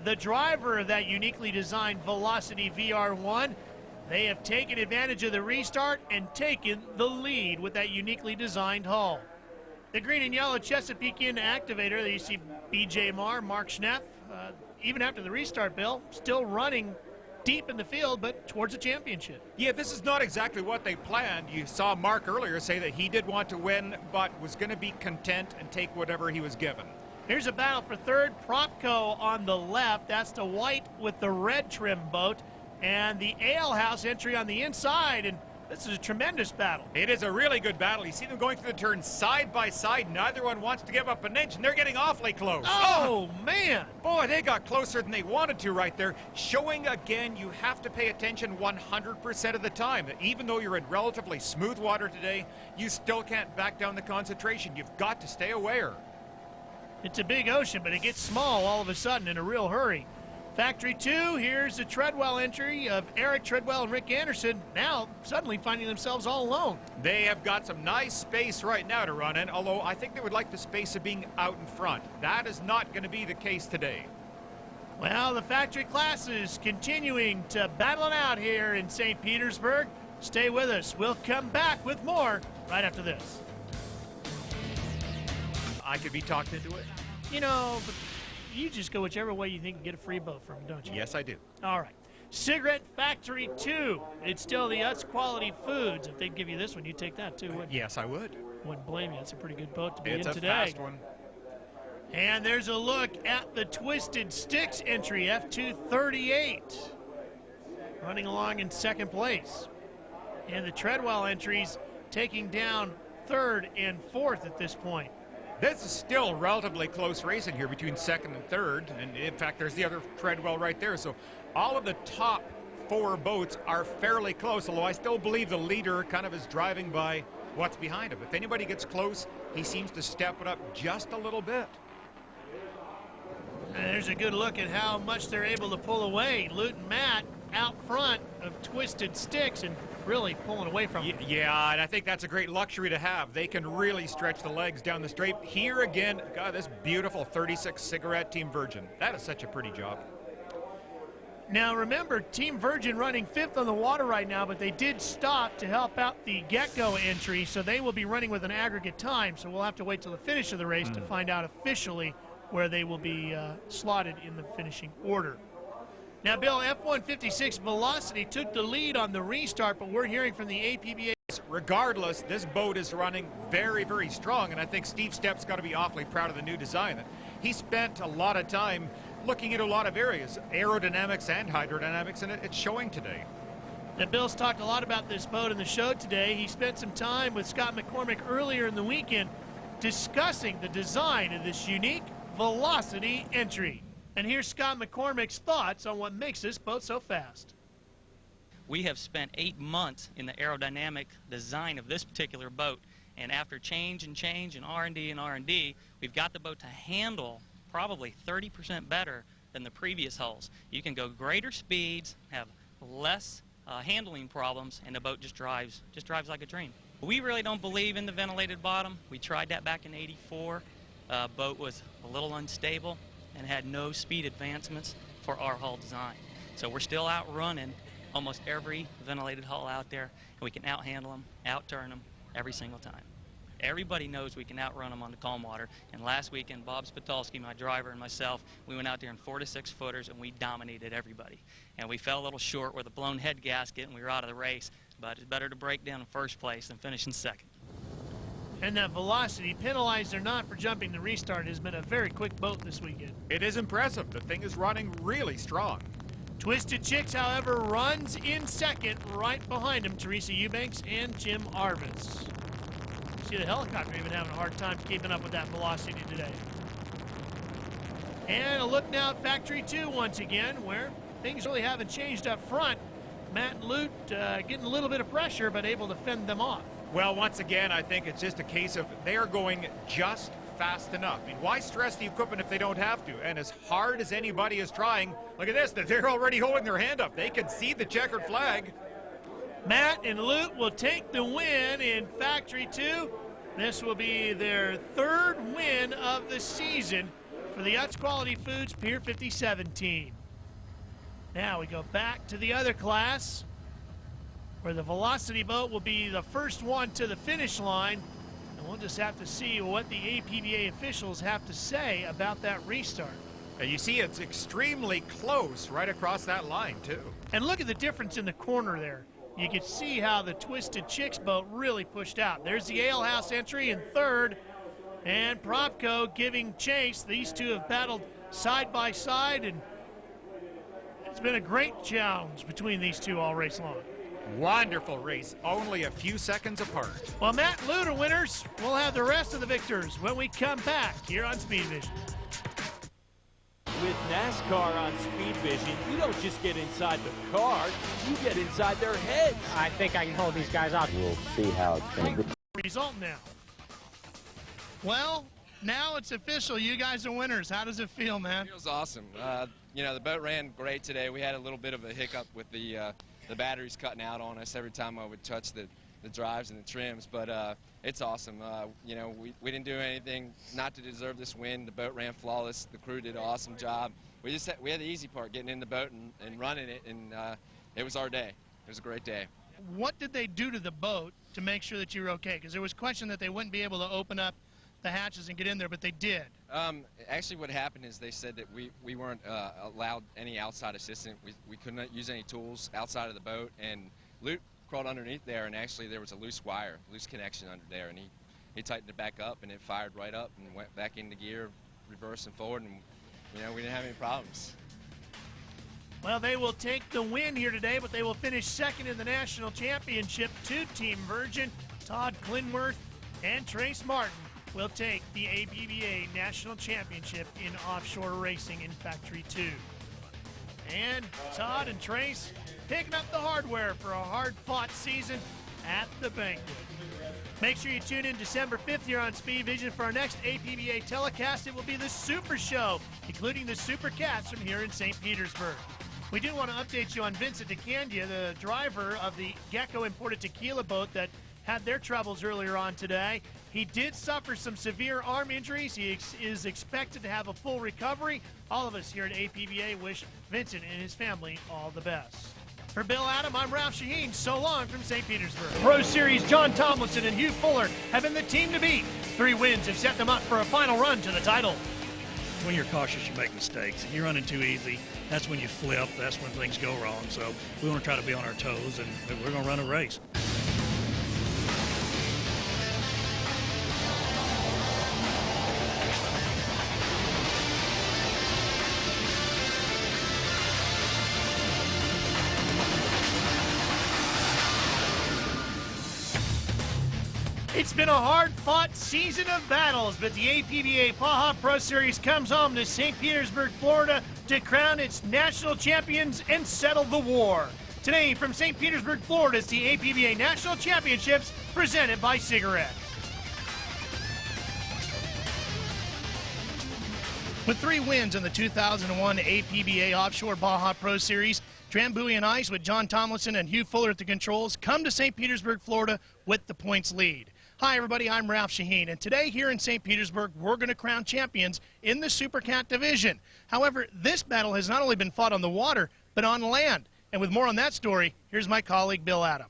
the driver of that uniquely designed Velocity VR1. They have taken advantage of the restart and taken the lead with that uniquely designed hull. The green and yellow Chesapeake Inn activator, there you see BJ Marr, Mark Schneff, even after the restart, Bill, still running deep in the field, but towards a championship. Yeah, this is not exactly what they planned. You saw Mark earlier say that he did want to win, but was going to be content and take whatever he was given. Here's a battle for third. Propco on the left. That's the white with the red trim boat. And the Ale House entry on the inside. And this is a tremendous battle. It is a really good battle. You see them going through the turn side by side. Neither one wants to give up an inch, and they're getting awfully close. Oh, man. Boy, they got closer than they wanted to right there. Showing again, you have to pay attention 100% of the time. Even though you're in relatively smooth water today, you still can't back down the concentration. You've got to stay aware. It's a big ocean, but it gets small all of a sudden in a real hurry. Factory 2, here's the Treadwell entry of Eric Treadwell and Rick Anderson, now suddenly finding themselves all alone. They have got some nice space right now to run in, although I think they would like the space of being out in front. That is not going to be the case today. Well, the factory classes continuing to battle it out here in St. Petersburg. Stay with us. We'll come back with more right after this. I could be talked into it. You know, but you just go whichever way you think you get a free boat from, don't you? Yes, I do. All right. Cigarette Factory 2. It's still the Utz Quality Foods. If they'd give you this one, you'd take that too, wouldn't you? Yes, I would. Wouldn't blame you. It's a pretty good boat to be It's in a today. fast one. And there's a look at the Twisted Sticks entry, F238. Running along in second place. And the Treadwell entries taking down third and fourth at this point. This is still relatively close racing here between second and third. And in fact, there's the other Treadwell right there. So all of the top four boats are fairly close, although I still believe the leader kind of is driving by what's behind him. If anybody gets close, he seems to step it up just a little bit. And there's a good look at how much they're able to pull away. Lute and Matt out front of Twisted Sticks and really pulling away from them. Yeah, and I think that's a great luxury to have. They can really stretch the legs down the straight. Here again, God, this beautiful 36 Cigarette Team Virgin. That is such a pretty job. Now remember, Team Virgin running fifth on the water right now, but they did stop to help out the Gecko entry, so they will be running with an aggregate time, so we'll have to wait till the finish of the race to find out officially where they will be slotted in the finishing order. Now, Bill, F-156 Velocity took the lead on the restart, but we're hearing from the APBA. Regardless, this boat is running very, very strong, and I think Steve Stepp's got to be awfully proud of the new design. He spent a lot of time looking at a lot of areas, aerodynamics and hydrodynamics, and it's showing today. Now, Bill's talked a lot about this boat in the show today. He spent some time with Scott McCormick earlier in the weekend discussing the design of this unique Velocity entry. And here's Scott McCormick's thoughts on what makes this boat so fast. We have spent 8 months in the aerodynamic design of this particular boat, and after change and R&D, we've got the boat to handle probably 30% better than the previous hulls. You can go greater speeds, have less handling problems, and the boat just drives like a dream. We really don't believe in the ventilated bottom. We tried that back in '84. Boat was a little unstable and had no speed advancements for our hull design. So we're still outrunning almost every ventilated hull out there, and we can out-handle them, out-turn them every single time. Everybody knows we can outrun them on the calm water, and last weekend Bob Spitolsky, my driver, and myself, we went out there in 4 to 6 footers and we dominated everybody. And we fell a little short with a blown head gasket and we were out of the race, but it's better to break down in first place than finish in second. And that Velocity, penalized or not for jumping the restart, has been a very quick boat this weekend. It is impressive. The thing is running really strong. Twisted Chicks, however, runs in second, right behind him, Teresa Eubanks and Jim Arvis. See the helicopter even having a hard time keeping up with that Velocity today. And a look now at Factory 2 once again, where things really haven't changed up front. Matt and Lute getting a little bit of pressure, but able to fend them off. Well, once again, I think it's just a case of they are going just fast enough. I mean, why stress the equipment if they don't have to? And as hard as anybody is trying, look at this, they're already holding their hand up. They can see the checkered flag. Matt and Lute will take the win in Factory 2. This will be their third win of the season for the Utz Quality Foods Pier 57 team. Now we go back to the other class, where the Velocity boat will be the first one to the finish line. And we'll just have to see what the APBA officials have to say about that restart. And you see it's extremely close right across that line, too. And look at the difference in the corner there. You can see how the Twisted Chicks boat really pushed out. There's the Ale House entry in third, and Propco giving chase. These two have battled side by side, and it's been a great challenge between these two all race long. Wonderful race, only a few seconds apart. Well, Matt and Luda winners. We'll have the rest of the victors when we come back here on Speed Vision. With NASCAR on Speed Vision, you don't just get inside the car, you get inside their heads. I think I can hold these guys off. We'll see how it's going to go. Result now. Well, now it's official. You guys are winners. How does it feel, man? It feels awesome. You know, the boat ran great today. We had a little bit of a hiccup with the batteries cutting out on us every time I would touch the drives and the trims, but it's awesome. You know, we didn't do anything not to deserve this win. The boat ran flawless. The crew did an awesome job. We had the easy part, getting in the boat and running it, and it was our day. It was a great day. What did they do to the boat to make sure that you were okay? Because there was question that they wouldn't be able to open up the hatches and get in there, but they did. Actually, what happened is they said that we weren't allowed any outside assistance. We couldn't use any tools outside of the boat, and Luke crawled underneath there, and actually there was a loose wire, loose connection under there, and he tightened it back up, and it fired right up and went back into gear, reverse and forward, and you know, we didn't have any problems. Well, they will take the win here today, but they will finish second in the national championship to Team Virgin. Todd Clinworth and Trace Martin will take the APBA National Championship in offshore racing in Factory 2. And Todd and Trace picking up the hardware for a hard-fought season at the banquet. Make sure you tune in December 5th here on Speed Vision for our next APBA telecast. It will be the Super Show, including the Super Cats from here in St. Petersburg. We do want to update you on Vincent DeCandia, the driver of the Gecko imported tequila boat that had their troubles earlier on today. He did suffer some severe arm injuries. He is expected to have a full recovery. All of us here at APBA wish Vincent and his family all the best. For Bill Adam, I'm Ralph Shaheen. So long from St. Petersburg. Pro Series John Tomlinson and Hugh Fuller have been the team to beat. 3 wins have set them up for a final run to the title. When you're cautious, you make mistakes. If you're running too easy, that's when you flip. That's when things go wrong. So we want to try to be on our toes, and we're going to run a race. It's been a hard-fought season of battles, but the APBA Baja Pro Series comes home to St. Petersburg, Florida to crown its national champions and settle the war. Today from St. Petersburg, Florida, is the APBA National Championships presented by Cigarette. With 3 wins in the 2001 APBA Offshore Baja Pro Series, Drambuie and Ice with John Tomlinson and Hugh Fuller at the controls come to St. Petersburg, Florida with the points lead. Hi everybody, I'm Ralph Shaheen, and today here in St. Petersburg we're going to crown champions in the Super Cat division. However, this battle has not only been fought on the water, but on land. And with more on that story, here's my colleague Bill Adam.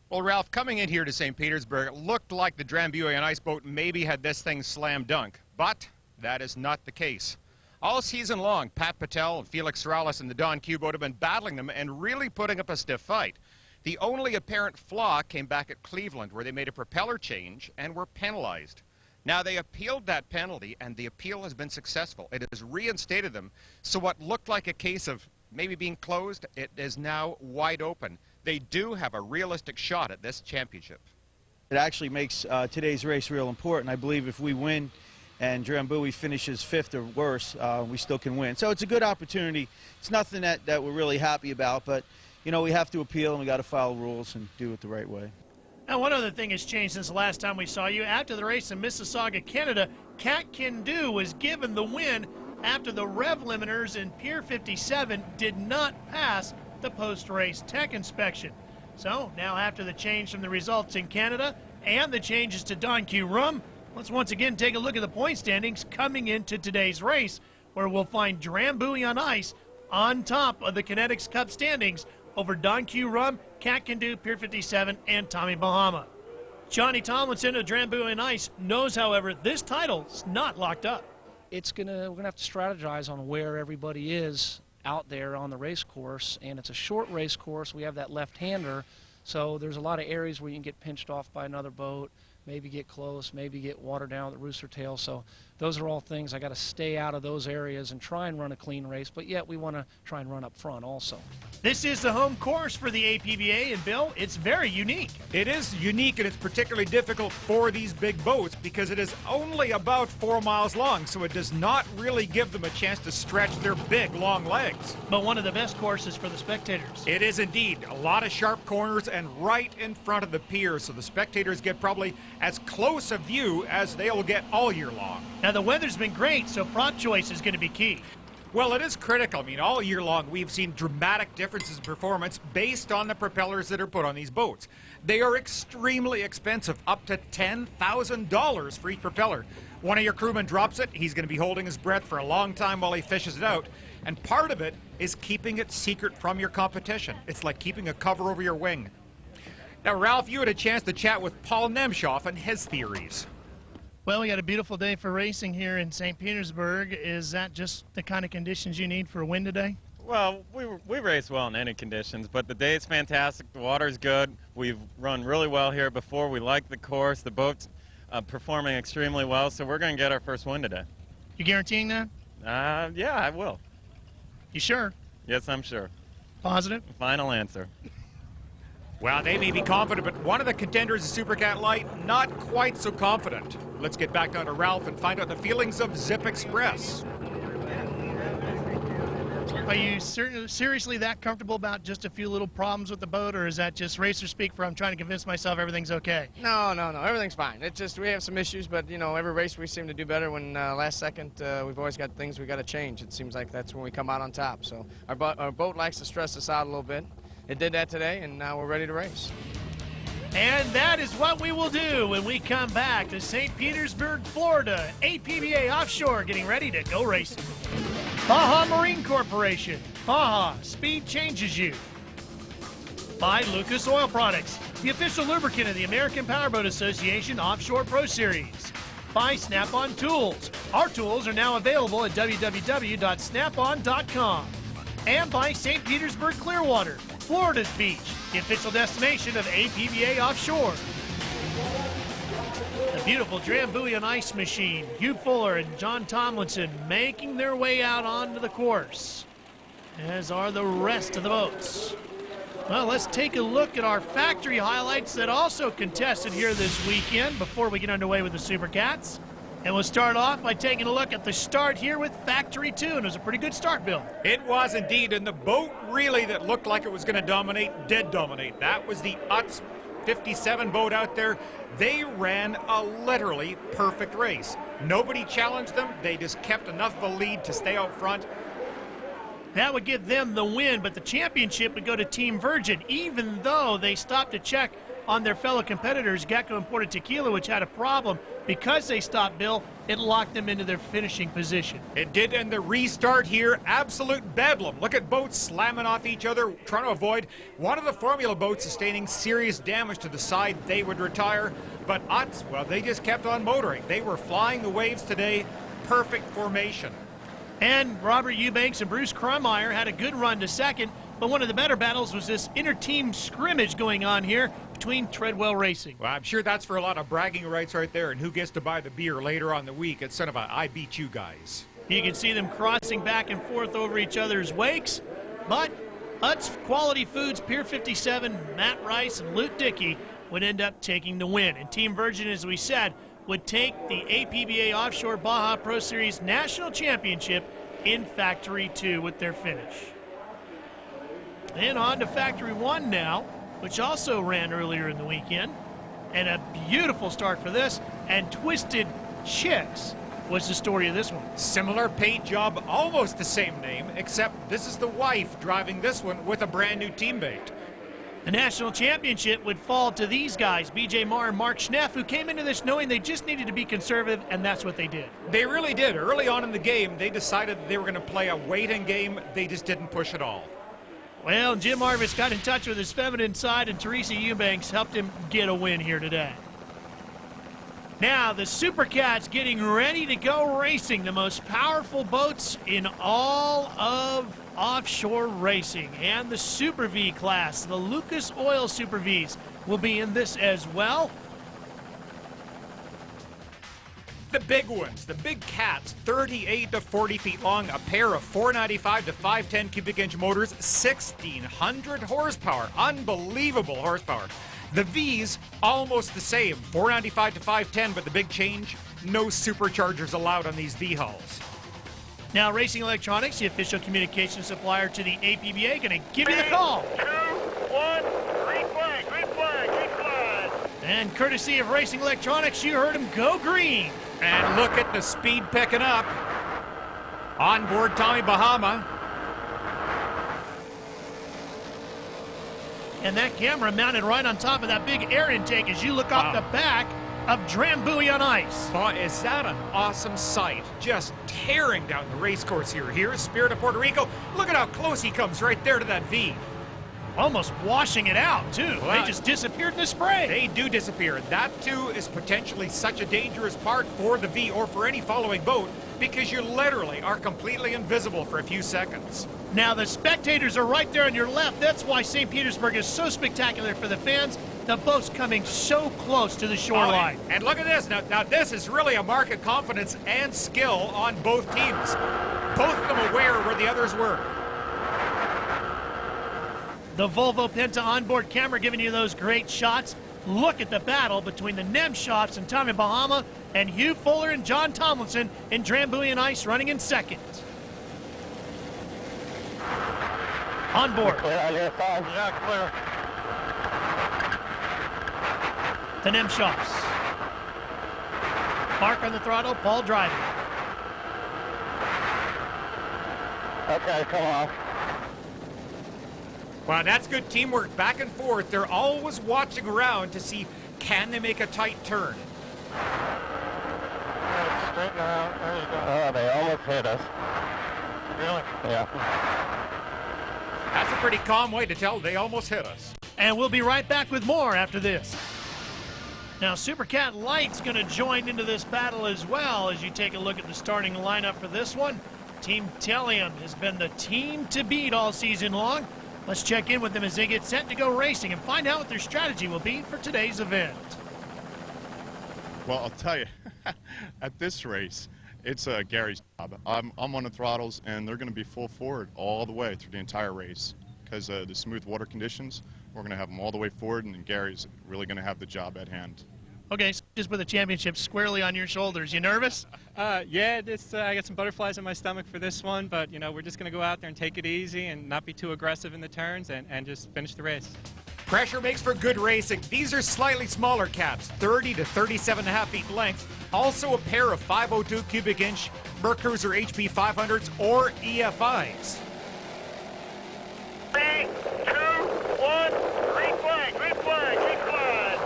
Well, Ralph, coming in here to St. Petersburg, it looked like the Drambuie and Ice boat maybe had this thing slam dunk, but that is not the case. All season long, Pat Patel, Felix Sorales, and the Don Q boat have been battling them and really putting up a stiff fight. The only apparent flaw came back at Cleveland, where they made a propeller change and were penalized. Now, they appealed that penalty, and the appeal has been successful. It has reinstated them, so what looked like a case of maybe being closed, it is now wide open. They do have a realistic shot at this championship. It actually makes today's race real important. I believe if we win and Drambuie finishes 5th or worse, we still can win. So it's a good opportunity. It's nothing that we're really happy about, but you know, we have to appeal and we got to follow rules and do it the right way. Now, one other thing has changed since the last time we saw you. After the race in Mississauga, Canada, Cat Can Do was given the win after the rev limiters in Pier 57 did not pass the post-race tech inspection. So now after the change from the results in Canada and the changes to Don Q Rum, let's once again take a look at the point standings coming into today's race, where we'll find Drambuie on Ice on top of the Kinetics Cup standings over Don Q Rum, Cat Can Do, Pier 57, and Tommy Bahama. Johnny Tomlinson of Drambuie and Ice knows, however, this title is not locked up. we're gonna have to strategize on where everybody is out there on the race course, and it's a short race course. We have that left-hander, so there's a lot of areas where you can get pinched off by another boat, maybe get close, maybe get watered down with the rooster tail. So those are all things I got to stay out of those areas and try and run a clean race, but yet we want to try and run up front also. This is the home course for the APBA, and Bill, it's very unique. It is unique, and it's particularly difficult for these big boats because it is only about 4 miles long, so it does not really give them a chance to stretch their big, long legs. But one of the best courses for the spectators. It is indeed. A lot of sharp corners and right in front of the pier, so the spectators get probably as close a view as they'll get all year long. Now, the weather's been great, so prop choice is going to be key. Well, it is critical. I mean, all year long, we've seen dramatic differences in performance based on the propellers that are put on these boats. They are extremely expensive, up to $10,000 for each propeller. One of your crewmen drops it, he's going to be holding his breath for a long time while he fishes it out. And part of it is keeping it secret from your competition. It's like keeping a cover over your wing. Now, Ralph, you had a chance to chat with Paul Nemshoff and his theories. Well, we got a beautiful day for racing here in St. Petersburg. Is that just the kind of conditions you need for a win today? Well, we race well in any conditions, but the day is fantastic. The water's good. We've run really well here before. We like the course. The boat's performing extremely well, so we're going to get our first win today. You guaranteeing that? Yeah, I will. You sure? Yes, I'm sure. Positive? Final answer. Well, they may be confident, but one of the contenders is Super Cat Light, not quite so confident. Let's get back down to Ralph and find out the feelings of Zip Express. Are you seriously that comfortable about just a few little problems with the boat, or is that just racer speak for I'm trying to convince myself everything's okay? No, everything's fine. It's just we have some issues, but you know, every race we seem to do better. When last second we've always got things we got to change. It seems like that's when we come out on top. So our boat likes to stress us out a little bit. It did that today, and now we're ready to race. And that is what we will do when we come back to St. Petersburg, Florida. APBA Offshore getting ready to go racing. Baja Marine Corporation. Baja, speed changes you. By Lucas Oil Products, the official lubricant of the American Powerboat Association Offshore Pro Series. By Snap-on Tools. Our tools are now available at www.snapon.com. And by St. Petersburg Clearwater, Florida's beach, the official destination of APBA Offshore. The beautiful Drambuie and Ice Machine, Hugh Fuller and John Tomlinson making their way out onto the course, as are the rest of the boats. Well, let's take a look at our factory highlights that also contested here this weekend before we get underway with the Super Cats. And we'll start off by taking a look at the start here with Factory 2, and it was a pretty good start, Bill. It was indeed, and the boat really that looked like it was going to dominate did dominate. That was the Utz 57 boat out there. They ran a literally perfect race. Nobody challenged them. They just kept enough of a lead to stay out front. That would give them the win, but the championship would go to Team Virgin, even though they stopped to check on their fellow competitors, Gecko Imported Tequila, which had a problem. Because they stopped, Bill, it locked them into their finishing position. It did, and the restart here, absolute bedlam. Look at boats slamming off each other, trying to avoid one of the Formula boats sustaining serious damage to the side they would retire. But Utz, well, they just kept on motoring. They were flying the waves today. Perfect formation. And Robert Eubanks and Bruce Krummeyer had a good run to second, but one of the better battles was this inter-team scrimmage going on here between Treadwell Racing. Well, I'm sure that's for a lot of bragging rights right there, and who gets to buy the beer later on in the week instead of I beat you guys. You can see them crossing back and forth over each other's wakes, but Utz Quality Foods, Pier 57, Matt Rice, and Luke Dickey would end up taking the win. And Team Virgin, as we said, would take the APBA Offshore Baja Pro Series National Championship in Factory 2 with their finish. And on to Factory 1 now, which also ran earlier in the weekend. And a beautiful start for this, and Twisted Chicks was the story of this one. Similar paint job, almost the same name, except this is the wife driving this one with a brand new teammate. The national championship would fall to these guys, BJ Marr and Mark Schneff, who came into this knowing they just needed to be conservative, and that's what they did. They really did. Early on in the game, they decided they were going to play a waiting game. They just didn't push at all. Well, Jim Arvis got in touch with his feminine side, and Teresa Eubanks helped him get a win here today. Now, the Super Cats getting ready to go racing, the most powerful boats in all of offshore racing. And the Super V class, the Lucas Oil Super Vs, will be in this as well. The big ones, the big cats, 38 to 40 feet long, a pair of 495 to 510 cubic inch motors, 1,600 horsepower, unbelievable horsepower. The V's, almost the same, 495 to 510, but the big change, no superchargers allowed on these V hulls. Now, Racing Electronics, the official communication supplier to the APBA, going to give you the call. 2, 1, green flag, green flag, green flag. And courtesy of Racing Electronics, you heard him go green. And look at the speed picking up. On board Tommy Bahama. And that camera mounted right on top of that big air intake as you look off the back of Drambuie on ice. Boy, is that an awesome sight. Just tearing down the race course here. Here's Spirit of Puerto Rico. Look at how close he comes right there to that V. Almost washing it out, too. Well, they just disappeared in the spray. They do disappear. That, too, is potentially such a dangerous part for the V or for any following boat because you literally are completely invisible for a few seconds. Now, the spectators are right there on your left. That's why St. Petersburg is so spectacular for the fans. The boat's coming so close to the shoreline. Oh, and look at this. Now, this is really a mark of confidence and skill on both teams. Both of them aware where the others were. The Volvo Penta onboard camera giving you those great shots. Look at the battle between the Nem Shops and Tommy Bahama and Hugh Fuller and John Tomlinson in Drambuie and Ice running in second. On board. Clear out here, 5. Yeah, clear. The Nem Shops. Mark on the throttle, Paul driving. Okay, come on. Wow, that's good teamwork back and forth. They're always watching around to see, can they make a tight turn? Straighten out. There you go. Oh, they almost hit us. Really? Yeah. That's a pretty calm way to tell they almost hit us. And we'll be right back with more after this. Now, Super Cat Light's going to join into this battle as well as you take a look at the starting lineup for this one. Team Tellium has been the team to beat all season long. Let's check in with them as they get set to go racing and find out what their strategy will be for today's event. Well, I'll tell you, at this race, it's Gary's job. I'm on the throttles, and they're going to be full forward all the way through the entire race because the smooth water conditions, we're going to have them all the way forward, and Gary's really going to have the job at hand. Okay, so just put the championship squarely on your shoulders. You nervous? Yeah, I got some butterflies in my stomach for this one, but, you know, we're just going to go out there and take it easy and not be too aggressive in the turns and just finish the race. Pressure makes for good racing. These are slightly smaller cats, 30 to 37.5 feet length. Also a pair of 502 cubic inch Mercruiser HP 500s or EFIs. 3, 2, 1, green flag, green flag, green flag.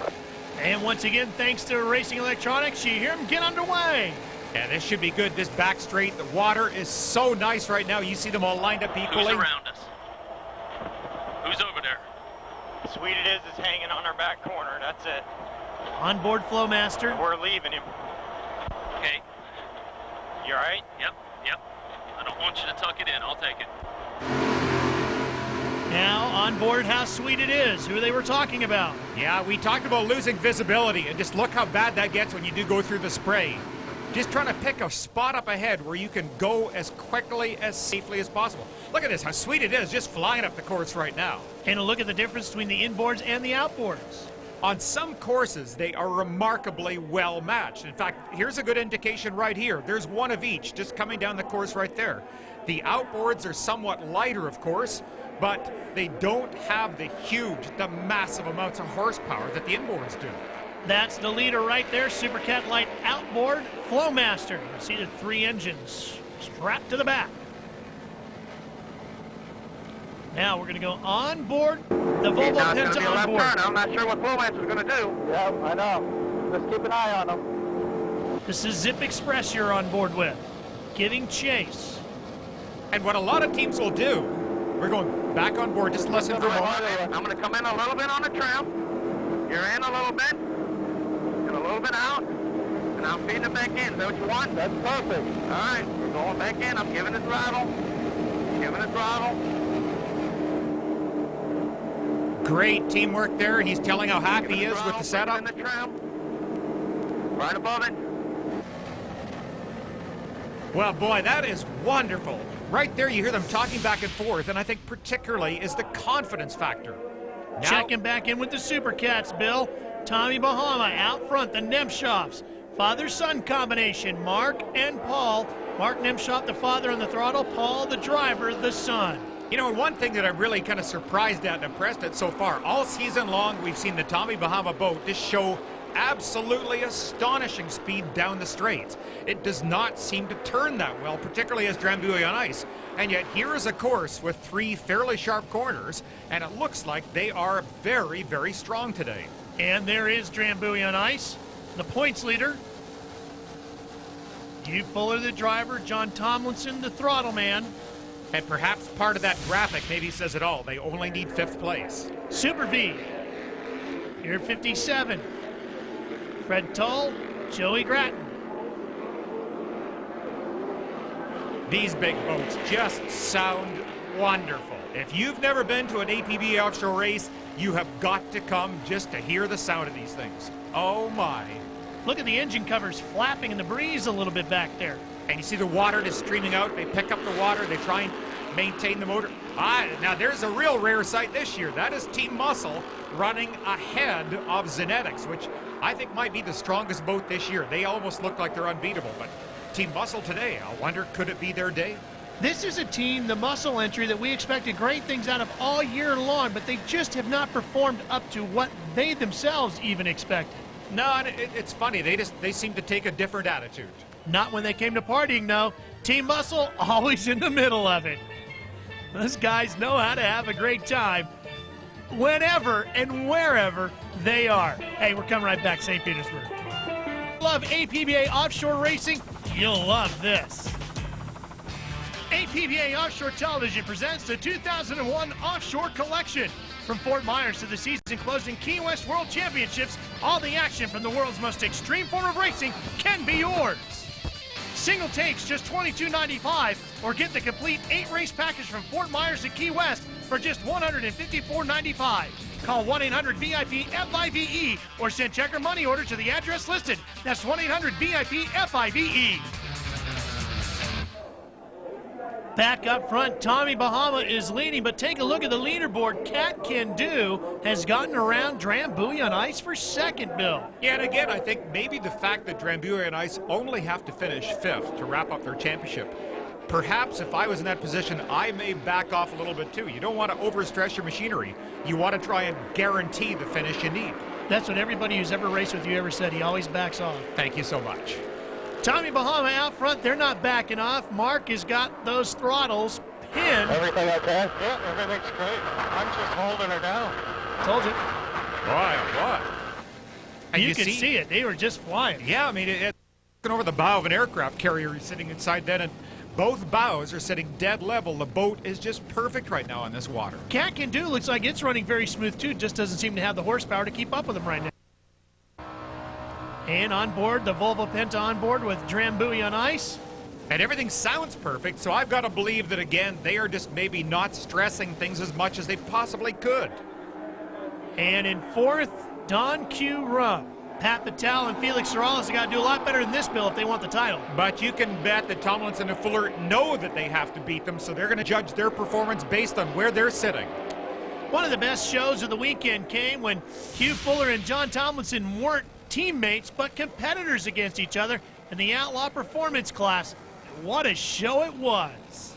And once again, thanks to Racing Electronics, you hear them get underway. Yeah, this should be good. This back straight, the water is so nice right now. You see them all lined up equally. Who's around us? Who's over there? Sweet it is hanging on our back corner. That's it. On board Flowmaster. We're leaving him. Okay. You all right? Yep. I don't want you to tuck it in. I'll take it. Now on board How Sweet It Is, who they were talking about. Yeah, we talked about losing visibility, and just look how bad that gets when you do go through the spray. Just trying to pick a spot up ahead where you can go as quickly, as safely as possible. Look at this, how sweet it is, just flying up the course right now. And a look at the difference between the inboards and the outboards. On some courses, they are remarkably well matched. In fact, here's a good indication right here. There's one of each just coming down the course right there. The outboards are somewhat lighter, of course, but they don't have the massive amounts of horsepower that the inboards do. That's the leader right there, Super Cat Light outboard Flowmaster. You see the 3 engines strapped to the back. Now we're going to go on board the Volvo Penta on board. I'm not sure what Flowmaster's going to do. Yeah, I know. Just keep an eye on them. This is Zip Express you're on board with, giving chase. And what a lot of teams will do, we're going back on board, just listen for a moment. I'm going to come in a little bit on the trim. You're in a little bit. And a little bit out. I'm feeding it back in. Is that what you want? That's perfect. All right, we're going back in. I'm giving it throttle. Giving it throttle. Great teamwork there. He's telling how happy he is with the setup. In the trim. Right above it. Well, boy, that is wonderful. Right there, you hear them talking back and forth, and I think particularly is the confidence factor. Now, checking back in with the Super Cats, Bill. Tommy Bahama out front, the Nemshoffs. Father-son combination, Mark and Paul. Mark Nemshoff, the father on the throttle, Paul, the driver, the son. You know, one thing that I'm really kind of surprised at and impressed at so far, all season long, we've seen the Tommy Bahama boat just show absolutely astonishing speed down the straights. It does not seem to turn that well, particularly as Drambuie on ice. And yet here is a course with 3 fairly sharp corners, and it looks like they are very, very strong today. And there is Drambuie on ice, the points leader. Hugh Fuller, the driver, John Tomlinson, the throttle man. And perhaps part of that graphic maybe says it all. They only need 5th place. Super V, here 57. Fred Tull, Joey Gratton. These big boats just sound wonderful. If you've never been to an APBA offshore race, you have got to come just to hear the sound of these things. Oh my. Look at the engine covers flapping in the breeze a little bit back there. And you see the water just streaming out. They pick up the water. They try and maintain the motor. Now there's a real rare sight this year. That is Team Muscle running ahead of Zenetics, which I think might be the strongest boat this year. They almost look like they're unbeatable, but Team Muscle today, I wonder, could it be their day? This is a team, the Muscle entry, that we expected great things out of all year long, but they just have not performed up to what they themselves even expected. No, and it's funny. They seem to take a different attitude. Not when they came to partying, though. Team Muscle, always in the middle of it. Those guys know how to have a great time whenever and wherever they are. Hey, we're coming right back, St. Petersburg. Love APBA offshore racing? You'll love this. APBA Offshore Television presents the 2001 Offshore Collection. From Fort Myers to the season-closing Key West World Championships, all the action from the world's most extreme form of racing can be yours. Single tapes just $22.95, or get the complete 8-race package from Fort Myers to Key West for just $154.95. Call 1-800-VIP-FIVE or send check or money order to the address listed. That's 1-800-VIP-FIVE. Back up front, Tommy Bahama is leading, but take a look at the leaderboard. Cat Can Do has gotten around Drambuie on ice for second, Bill. Yeah, and again, I think maybe the fact that Drambuie on ice only have to finish 5th to wrap up their championship. Perhaps if I was in that position, I may back off a little bit too. You don't want to overstress your machinery. You want to try and guarantee the finish you need. That's what everybody who's ever raced with you ever said. He always backs off. Thank you so much. Tommy Bahama out front, they're not backing off. Mark has got those throttles pinned. Everything okay? Yeah, everything's great. I'm just holding her down. Told you. Boy, oh boy. And you can see it. They were just flying. Yeah, I mean, it's over the bow of an aircraft carrier. He's sitting inside that, and both bows are sitting dead level. The boat is just perfect right now on this water. Cat Can Do looks like it's running very smooth, too. Just doesn't seem to have the horsepower to keep up with them right now. And on board, the Volvo Penta on board with Drambuie on ice. And everything sounds perfect, so I've got to believe that, again, they are just maybe not stressing things as much as they possibly could. And in 4th, Don Q. Rum. Pat Patel and Felix Sorales have got to do a lot better than this, Bill, if they want the title. But you can bet that Tomlinson and Fuller know that they have to beat them, so they're going to judge their performance based on where they're sitting. One of the best shows of the weekend came when Hugh Fuller and John Tomlinson weren't teammates but competitors against each other in the Outlaw Performance class. What a show it was.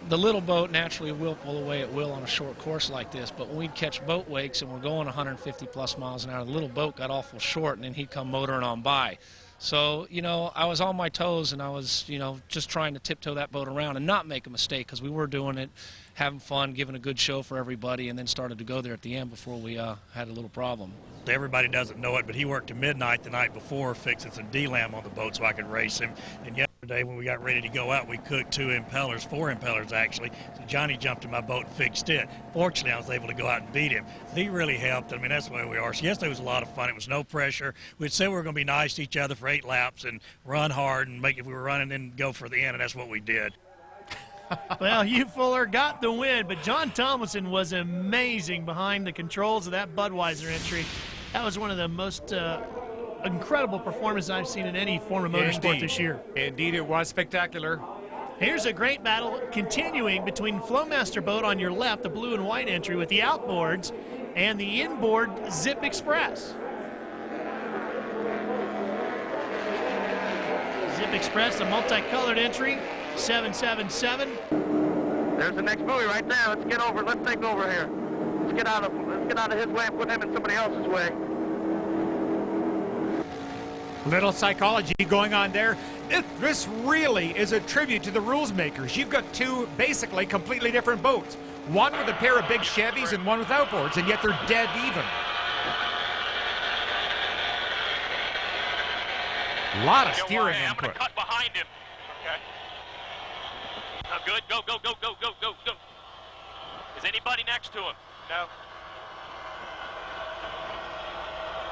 The little boat naturally will pull away at will on a short course like this, but when we'd catch boat wakes and we're going 150 plus miles an hour, the little boat got awful short and then he'd come motoring on by. So, you know, I was on my toes and I was, you know, just trying to tiptoe that boat around and not make a mistake, because we were doing it, having fun, giving a good show for everybody, and then started to go there at the end before we had a little problem. Everybody doesn't know it, but he worked to midnight the night before fixing some D-lam on the boat so I could race him. And yesterday yesterday when we got ready to go out. We cooked 4 impellers actually. So Johnny jumped in my boat and fixed it. Fortunately, I was able to go out and beat him. He really helped. I mean, that's the way we are. So yesterday was a lot of fun. It was no pressure. We'd say we were going to be nice to each other for 8 laps and run hard and make, if we were running, then go for the end, and that's what we did. Well, Hugh Fuller got the win, but John Tomlinson was amazing behind the controls of that Budweiser entry. That was one of the most incredible performances I've seen in any form of motorsport this year. Indeed, it was spectacular. Here's a great battle continuing between Flowmaster boat on your left, the blue and white entry with the outboards, and the inboard Zip Express. Zip Express, a multicolored entry, 777. There's the next buoy right there. Let's get over. Let's take over here. Let's get out of his way and put him in somebody else's way. Little psychology going on there. This really is a tribute to the rules makers. You've got 2 basically completely different boats. One with a pair of big Chevys and one with outboards, and yet they're dead even. A lot of steering I'm input. going to cut behind him. Okay. Now good. Go, go, go, go, go, go, go. Is anybody next to him? No.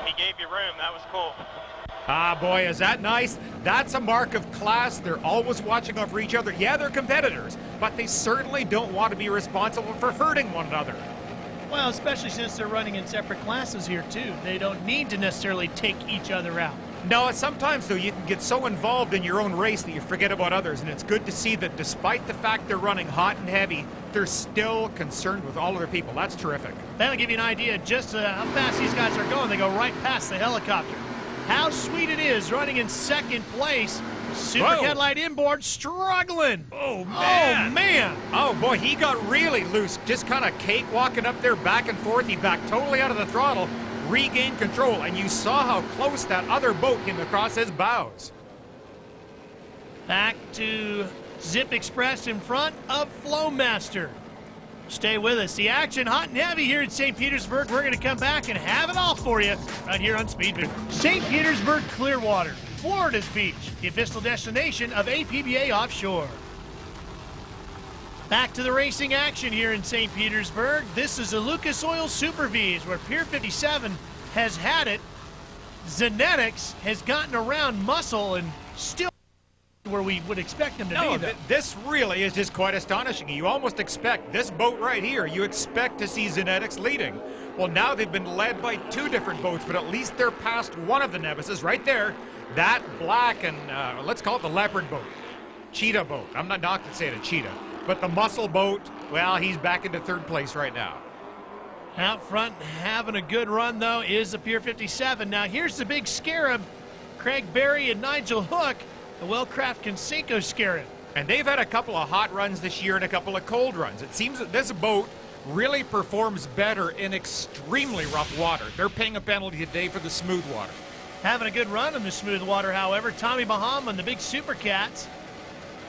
He gave you room. That was cool. Ah, boy, is that nice? That's a mark of class. They're always watching over each other. Yeah, they're competitors, but they certainly don't want to be responsible for hurting one another. Well, especially since they're running in separate classes here, too. They don't need to necessarily take each other out. No, sometimes, though, you can get so involved in your own race that you forget about others, and it's good to see that despite the fact they're running hot and heavy, they're still concerned with all other people. That's terrific. That'll give you an idea just how fast these guys are going. They go right past the helicopter. How sweet it is running in second place. Super Headlight inboard struggling. Oh, man. Oh, man. Oh, boy, he got really loose. Just kind of cakewalking up there back and forth. He backed totally out of the throttle, regained control, and you saw how close that other boat came across his bows. Back to Zip Express in front of Flowmaster. Stay with us. The action hot and heavy here in St. Petersburg. We're going to come back and have it all for you right here on Speed Vision. St. Petersburg, Clearwater, Florida's beach, the official destination of APBA Offshore. Back to the racing action here in St. Petersburg. This is the Lucas Oil Super V's where Pier 57 has had it. Zenetics has gotten around muscle and still where we would expect them to be, though. This really is just quite astonishing. You almost expect this boat right here, you expect to see Zenetics leading. Well, now they've been led by 2 different boats, but at least they're past one of the Nemesis right there. That black and let's call it the leopard boat, cheetah boat. I'm not to say it a cheetah, but the muscle boat, well, he's back into 3rd place right now. Out front having a good run, though, is the Pier 57. Now, here's the big scarab, Craig Berry and Nigel Hook, the Wellcraft Conseco scarab. And they've had a couple of hot runs this year and a couple of cold runs. It seems that this boat really performs better in extremely rough water. They're paying a penalty today for the smooth water. Having a good run in the smooth water, however. Tommy Bahama and the big Super Cats,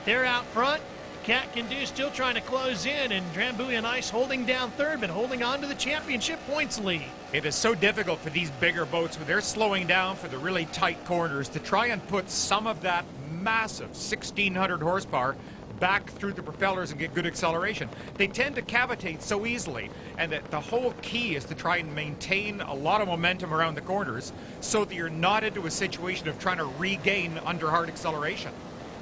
they're out front. Cat Can Do still trying to close in, and Drambuie and Ice holding down 3rd, but holding on to the championship points lead. It is so difficult for these bigger boats when they're slowing down for the really tight corners to try and put some of that massive 1,600 horsepower back through the propellers and get good acceleration. They tend to cavitate so easily, and that the whole key is to try and maintain a lot of momentum around the corners so that you're not into a situation of trying to regain under hard acceleration.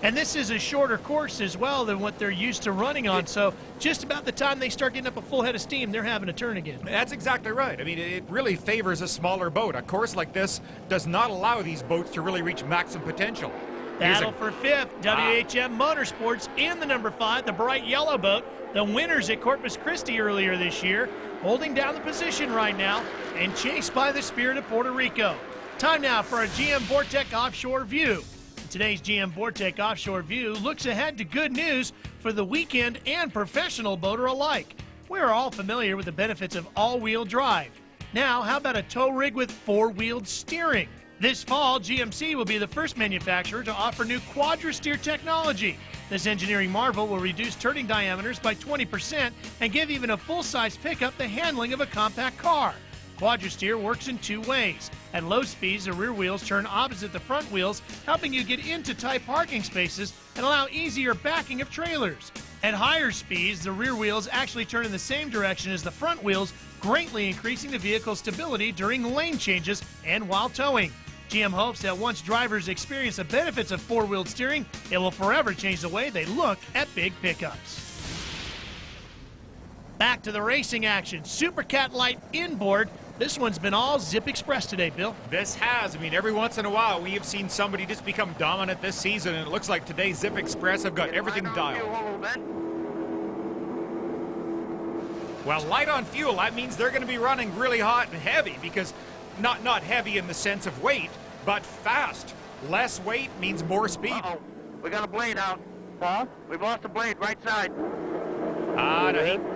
And this is a shorter course as well than what they're used to running on, so just about the time they start getting up a full head of steam, they're having a turn again. That's exactly right. I mean, it really favors a smaller boat. A course like this does not allow these boats to really reach maximum potential. Battle for 5th, WHM Motorsports in the number 5, the bright yellow boat. The winners at Corpus Christi earlier this year, holding down the position right now and chased by the Spirit of Puerto Rico. Time now for a GM Vortec Offshore View. Today's GM Vortec Offshore View looks ahead to good news for the weekend and professional boater alike. We're all familiar with the benefits of all-wheel drive. Now, how about a tow rig with 4-wheeled steering? This fall, GMC will be the first manufacturer to offer new quadra-steer technology. This engineering marvel will reduce turning diameters by 20% and give even a full-size pickup the handling of a compact car. Quadristeer works in two ways. At low speeds, the rear wheels turn opposite the front wheels, helping you get into tight parking spaces and allow easier backing of trailers. At higher speeds, the rear wheels actually turn in the same direction as the front wheels, greatly increasing the vehicle's stability during lane changes and while towing. GM hopes that once drivers experience the benefits of four-wheeled steering, it will forever change the way they look at big pickups. Back to the racing action. Super Cat Light inboard. This one's been all Zip Express today, Bill. This has. I mean, every once in a while, we have seen somebody just become dominant this season, and it looks like today Zip Express have got everything dialed. Well, light on fuel, that means they're going to be running really hot and heavy, because not heavy in the sense of weight, but fast. Less weight means more speed. Uh-oh. We got a blade out. Huh? We've lost a blade right side. No,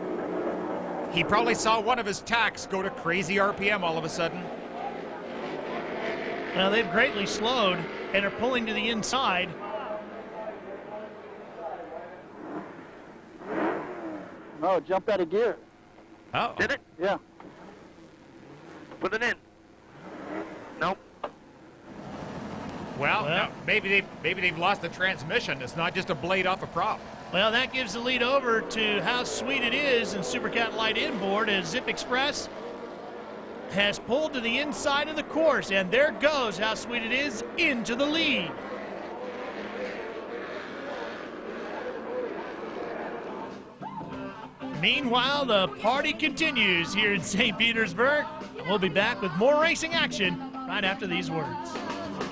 he probably saw one of his tacks go to crazy RPM all of a sudden. Now they've greatly slowed and are pulling to the inside. Oh, it jumped out of gear. Oh. Did it? Yeah. Put it in. Nope. Well, no, maybe they've lost the transmission. It's not just a blade off a prop. Well, that gives the lead over to How Sweet It Is and Super Cat Light inboard as Zip Express has pulled to the inside of the course, and there goes How Sweet It Is into the lead. Meanwhile, the party continues here in St. Petersburg. We'll be back with more racing action right after these words.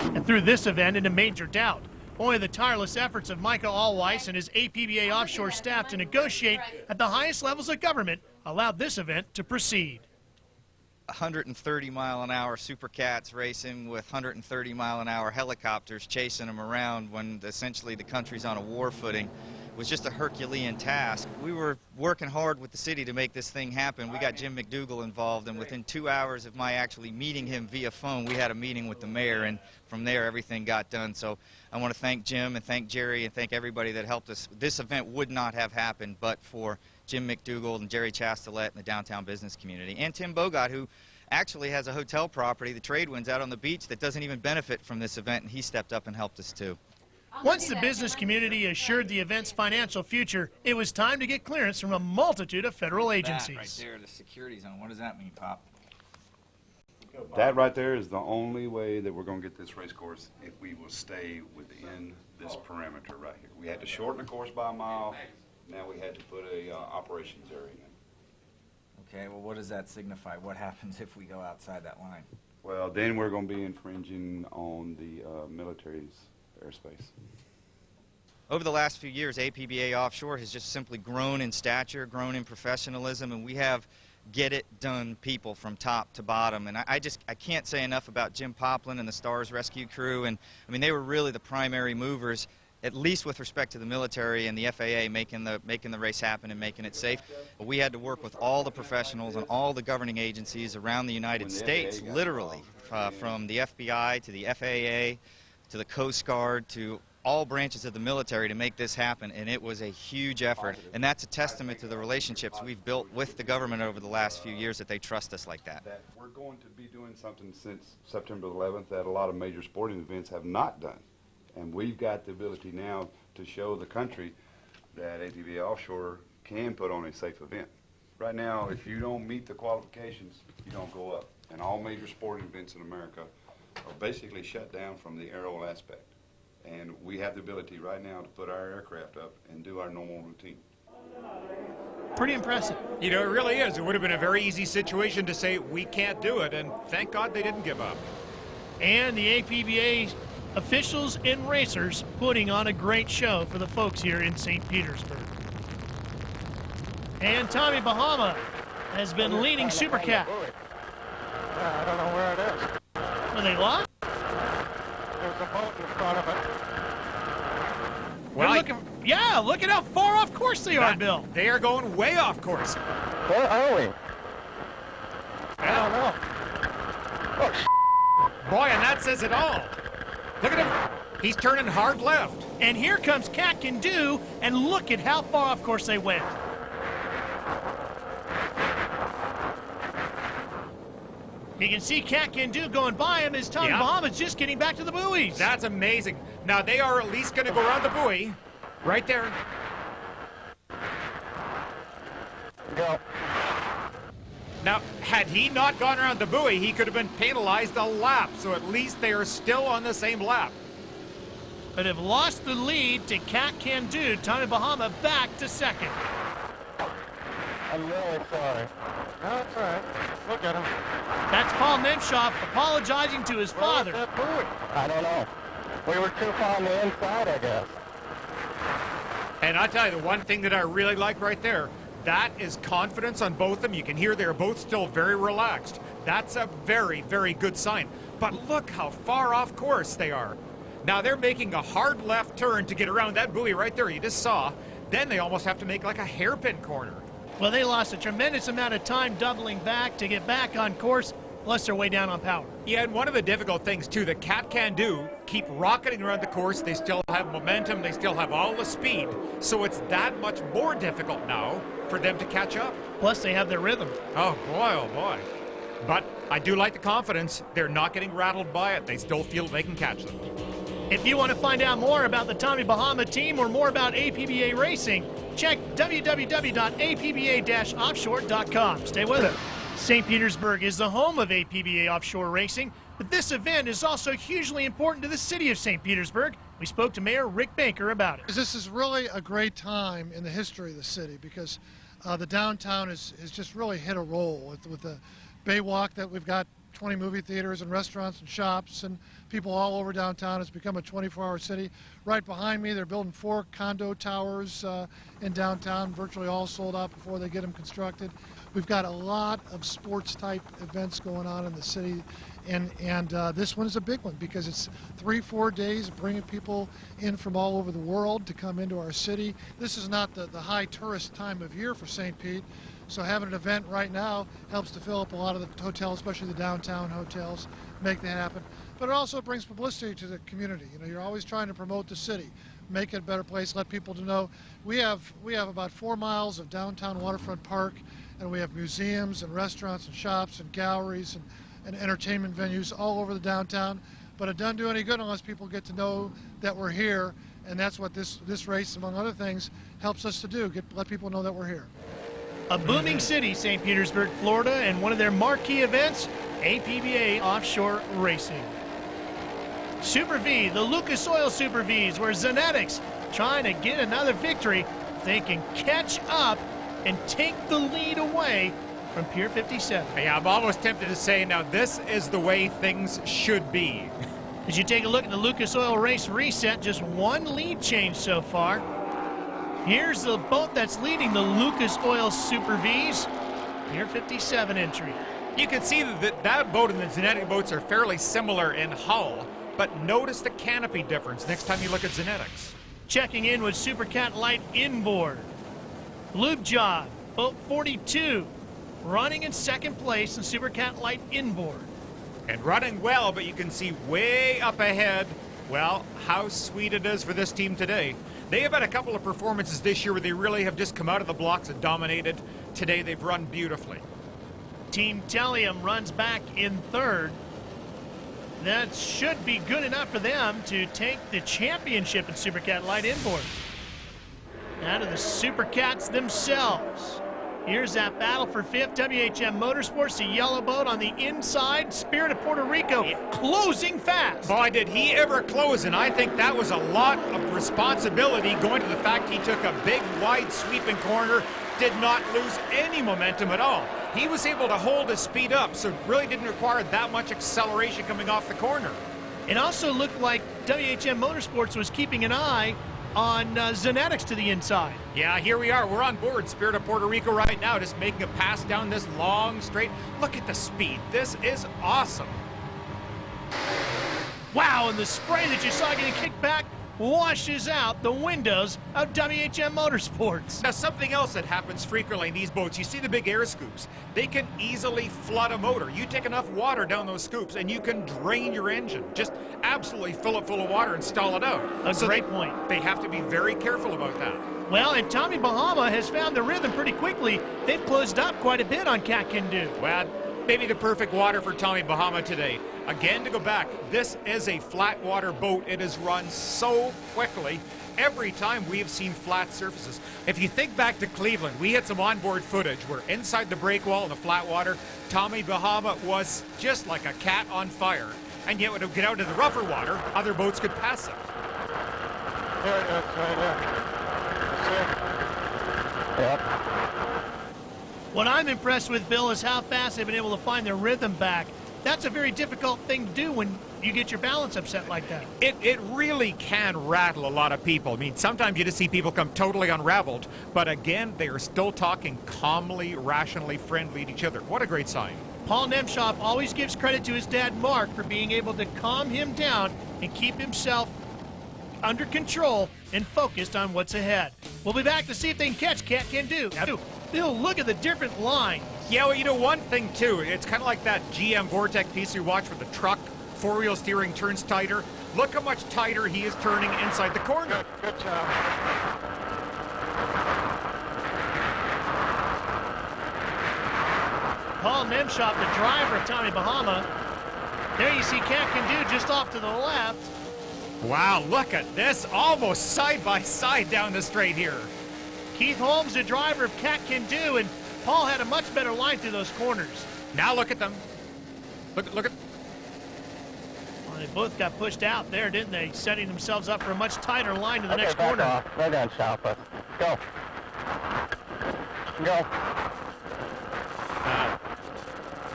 And through this event into major doubt. Only the tireless efforts of Micah Allweiss and his APBA offshore staff to negotiate at the highest levels of government allowed this event to proceed. 130-mile-an-hour Super Cats racing with 130-mile-an-hour helicopters chasing them around when essentially the country's on a war footing was just a Herculean task. We were working hard with the city to make this thing happen. We got Jim McDougall involved, and within 2 hours of my actually meeting him via phone, we had a meeting with the mayor, and from there everything got done. So I want to thank Jim and thank Jerry and thank everybody that helped us. This event would not have happened but for Jim McDougall and Jerry Chastelet and the downtown business community, and Tim Bogott, who actually has a hotel property, the Tradewinds, out on the beach that doesn't even benefit from this event, and he stepped up and helped us too. Once the business community assured the event's financial future, it was time to get clearance from a multitude of federal agencies. That right there, the security zone, what does that mean, Pop? That right there is the only way that we're going to get this race course if we will stay within this perimeter right here. We had to shorten the course by a mile. Now we had to put a operations area in. Okay, well, what does that signify? What happens if we go outside that line? Well, then we're going to be infringing on the military's airspace. Over the last few years, APBA Offshore has just simply grown in stature, grown in professionalism, and we have get-it-done people from top to bottom. And I can't say enough about Jim Poplin and the STARS rescue crew. And I mean, they were really the primary movers, at least with respect to the military and the FAA making the race happen and making it safe. But we had to work with all the professionals and all the governing agencies around the United States, literally, from the FBI to the FAA to the Coast Guard to all branches of the military to make this happen, and it was a huge effort. And that's a testament to the relationships we've built with the government over the last few years, that they trust us like that. We're going to be doing something since September 11th that a lot of major sporting events have not done. And we've got the ability now to show the country that APBA Offshore can put on a safe event. Right now, if you don't meet the qualifications, you don't go up. And all major sporting events in America are basically shut down from the aero aspect. And we have the ability right now to put our aircraft up and do our normal routine. Pretty impressive. You know, it really is. It would have been a very easy situation to say we can't do it, and thank God they didn't give up. And the APBA officials and racers putting on a great show for the folks here in St. Petersburg. And Tommy Bahama has been leading Super Cat. I don't know where it is. Are they lost? There's a boat in front of it. Well, yeah, look at how far off course they are, Bill. They are going way off course. Where are we? I don't know. Oh, boy, and that says it all. Look at him. He's turning hard left. And here comes Cat Can Do, and look at how far off course they went. You can see Cat Can Do going by him as Tommy Bahama's just getting back to the buoys. That's amazing. Now, they are at least going to go around the buoy. Right there. Go. Now, had he not gone around the buoy, he could have been penalized a lap. So at least they are still on the same lap. But have lost the lead to Cat Can Do. Tommy Bahama back to second. I'm really sorry. No, it's all right. Look at him. That's Paul Nemshoff apologizing to his father. That buoy? I don't know. We were too far on the inside, I guess. And I tell you, the one thing that I really like right there, that is confidence on both of them. You can hear they're both still very relaxed. That's a very, very good sign. But look how far off course they are. Now they're making a hard left turn to get around that buoy right there you just saw. Then they almost have to make like a hairpin corner. Well, they lost a tremendous amount of time doubling back to get back on course, plus they're way down on power. Yeah, and one of the difficult things, too, that Cat Can Do, keep rocketing around the course. They still have momentum. They still have all the speed. So it's that much more difficult now for them to catch up. Plus, they have their rhythm. Oh, boy. But I do like the confidence. They're not getting rattled by it. They still feel they can catch them. If you want to find out more about the Tommy Bahama team or more about APBA racing, check www.apba-offshore.com. Stay with us. St. Petersburg is the home of APBA offshore racing, but this event is also hugely important to the city of St. Petersburg. We spoke to Mayor Rick Baker about it. This is really a great time in the history of the city because the downtown has just really hit a roll with the Baywalk that we've got 20 movie theaters and restaurants and shops and people all over downtown. It's become a 24-hour city. Right behind me, they're building 4 condo towers in downtown, virtually all sold out before they get them constructed. We've got a lot of sports-type events going on in the city, and this one is a big one because it's 3-4 days bringing people in from all over the world to come into our city. This is not the high tourist time of year for St. Pete, so having an event right now helps to fill up a lot of the hotels, especially the downtown hotels, make that happen. But it also brings publicity to the community. You know, you're always trying to promote the city, make it a better place, let people to know. We have about 4 miles of downtown waterfront park, and we have museums and restaurants and shops and galleries and entertainment venues all over the downtown. But it doesn't do any good unless people get to know that we're here, and that's what this race, among other things, helps us to do, let people know that we're here. A booming city, St. Petersburg, Florida, and one of their marquee events, APBA Offshore Racing. Super V, the Lucas Oil Super Vs, where Zenetics trying to get another victory. They can catch up and take the lead away from Pier 57. Yeah, I'm almost tempted to say now this is the way things should be. As you take a look at the Lucas Oil Race Reset, just one lead change so far. Here's the boat that's leading the Lucas Oil Super Vs. Pier 57 entry. You can see that boat and the Zenetic boats are fairly similar in hull, but notice the canopy difference next time you look at Zenetics. Checking in with Super Cat Light inboard. Lube Job, boat 42, running in second place in Super Cat Light inboard. And running well, but you can see way up ahead, well, how sweet it is for this team today. They have had a couple of performances this year where they really have just come out of the blocks and dominated. Today they've run beautifully. Team Tellium runs back in third. That should be good enough for them to take the championship in Super Cat Light inboard. Now to the Super Cats themselves. Here's that battle for fifth. WHM Motorsports, the yellow boat on the inside. Spirit of Puerto Rico closing fast. Boy, did he ever close, and I think that was a lot of responsibility going to the fact he took a big, wide, sweeping corner, did not lose any momentum at all. He was able to hold his speed up, so it really didn't require that much acceleration coming off the corner. It also looked like WHM Motorsports was keeping an eye on Zenetics to the inside. Yeah, here we are. We're on board Spirit of Puerto Rico right now, just making a pass down this long straight. Look at the speed. This is awesome. Wow, and the spray that you saw getting kicked back washes out the windows of WHM Motorsports. Now, something else that happens frequently in these boats, you see the big air scoops. They can easily flood a motor. You take enough water down those scoops and you can drain your engine. Just absolutely fill it full of water and stall it out. A great point. They have to be very careful about that. Well, and Tommy Bahama has found the rhythm pretty quickly. They've closed up quite a bit on Cat Can Do. Well, Maybe the perfect water for Tommy Bahama today. Again, to go back, this is a flat water boat. It has run so quickly. Every time we have seen flat surfaces. If you think back to Cleveland, we had some onboard footage where inside the break wall in the flat water, Tommy Bahama was just like a cat on fire. And yet when it would get out into the rougher water, other boats could pass it. There it is, right there. Yep. What I'm impressed with, Bill, is how fast they've been able to find their rhythm back. That's a very difficult thing to do when you get your balance upset like that. It really can rattle a lot of people. I mean, sometimes you just see people come totally unraveled, but again, they are still talking calmly, rationally, friendly to each other. What a great sign. Paul Nemshoff always gives credit to his dad, Mark, for being able to calm him down and keep himself under control and focused on what's ahead. We'll be back to see if they can catch Cat Can Do. Bill, look at the different lines. Yeah, well, you know, one thing, too, it's kind of like that GM Vortec piece we watched for the truck. Four-wheel steering turns tighter. Look how much tighter he is turning inside the corner. Good job. Paul Nemshoff, the driver of Tommy Bahama. There you see Cat Can Do just off to the left. Wow, look at this. Almost side by side down the straight here. Keith Holmes, the driver of Cat Can Do, and Paul had a much better line through those corners. Now look at them. Look at. Well, they both got pushed out there, didn't they? Setting themselves up for a much tighter line to the next back corner. Off. Right on, Southwest. Go. Go.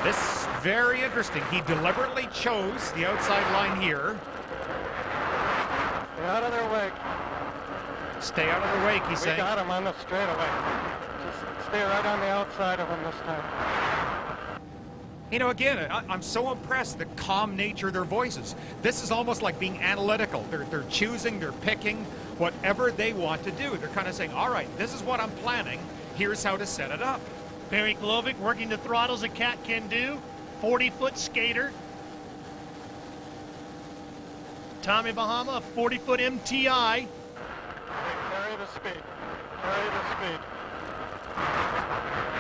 This is very interesting. He deliberately chose the outside line here. Stay out of their wake. Stay out of the wake, he's saying. We got him on the straightaway. Just stay right on the outside of him this time. You know, again, I'm so impressed the calm nature of their voices. This is almost like being analytical. They're choosing, they're picking whatever they want to do. They're kind of saying, all right, this is what I'm planning. Here's how to set it up. Barry Klovic working the throttles at Cat Can Do. 40-foot skater. Tommy Bahama, 40-foot MTI. Carry the speed. Carry the speed.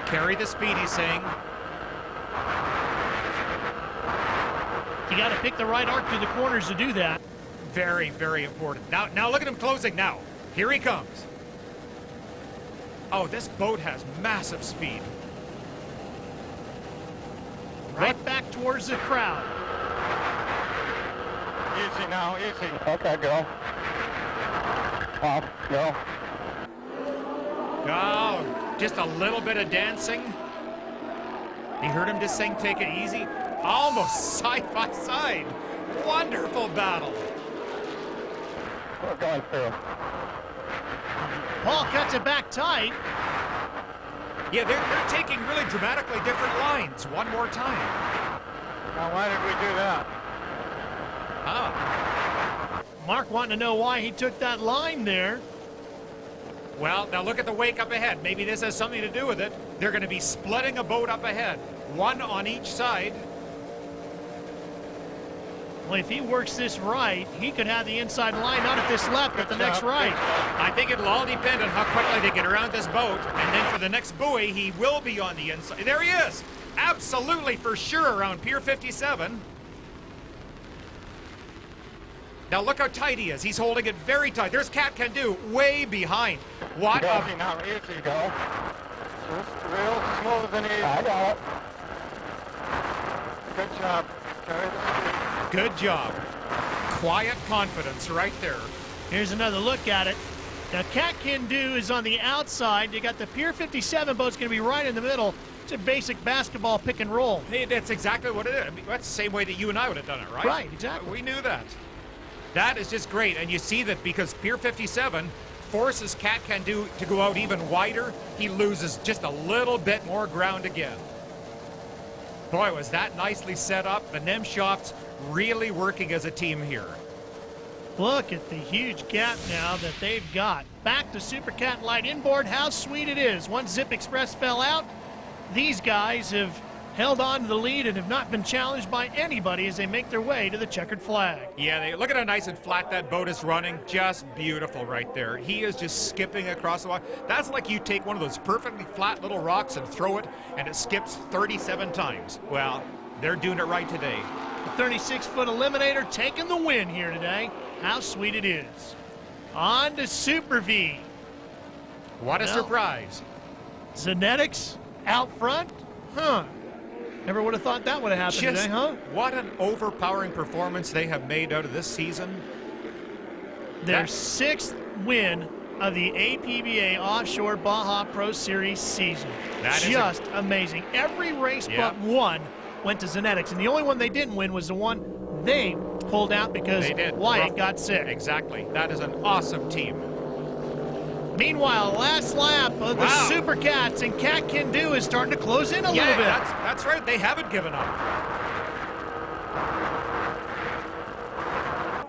Carry the speed, he's saying. You got to pick the right arc through the corners to do that. Very, very important. Now look at him closing now. Here he comes. Oh, this boat has massive speed. Right back towards the crowd. Easy now, easy. Okay, go. Off, go. Oh, just a little bit of dancing. You heard him just saying, take it easy. Almost side by side. Wonderful battle. We're going through. Paul cuts it back tight. Yeah, they're taking really dramatically different lines. One more time. Now, why did we do that? Mark wanting to know why he took that line there. Well, now look at the wake up ahead. Maybe this has something to do with it. They're going to be splitting a boat up ahead. One on each side. Well, if he works this right, he could have the inside line, not at this left, but the next right. I think it'll all depend on how quickly they get around this boat. And then for the next buoy, he will be on the inside. There he is. Absolutely for sure around Pier 57. Now look how tight he is. He's holding it very tight. There's Cat Can Do way behind. What a... Easy now, easy, go. Just real smooth and easy. I got it. Good job. Carry the speed. Good job. Quiet confidence right there. Here's another look at it. Now, Cat Can Do is on the outside. You got the Pier 57 boat's going to be right in the middle. It's a basic basketball pick and roll. Hey, that's exactly what it is. I mean, that's the same way that you and I would have done it, right? Right, exactly. We knew that. That is just great. And you see that because Pier 57 forces Cat Can Do to go out even wider, he loses just a little bit more ground again. Boy, was that nicely set up. The Nemshoffs really working as a team here. Look at the huge gap now that they've got. Back to Super Cat Light inboard. How sweet it is. Once Zip Express fell out, these guys have held on to the lead and have not been challenged by anybody as they make their way to the checkered flag. Yeah, look at how nice and flat that boat is running. Just beautiful right there. He is just skipping across the water. That's like you take one of those perfectly flat little rocks and throw it, and it skips 37 times. Well, they're doing it right today. The 36-foot Eliminator taking the win here today. How sweet it is. On to Super V. What a surprise. Zenetics out front? Huh. Never would have thought that would have happened Just today, huh? What an overpowering performance they have made out of this season. Their sixth win of the APBA Offshore Baja Pro Series season. Just amazing. Every race but one went to Zenetics, and the only one they didn't win was the one they pulled out because Wyatt got sick. Exactly. That is an awesome team. Meanwhile, last lap of the Super Cats, and Cat Can Do is starting to close in a little bit. That's right. They haven't given up.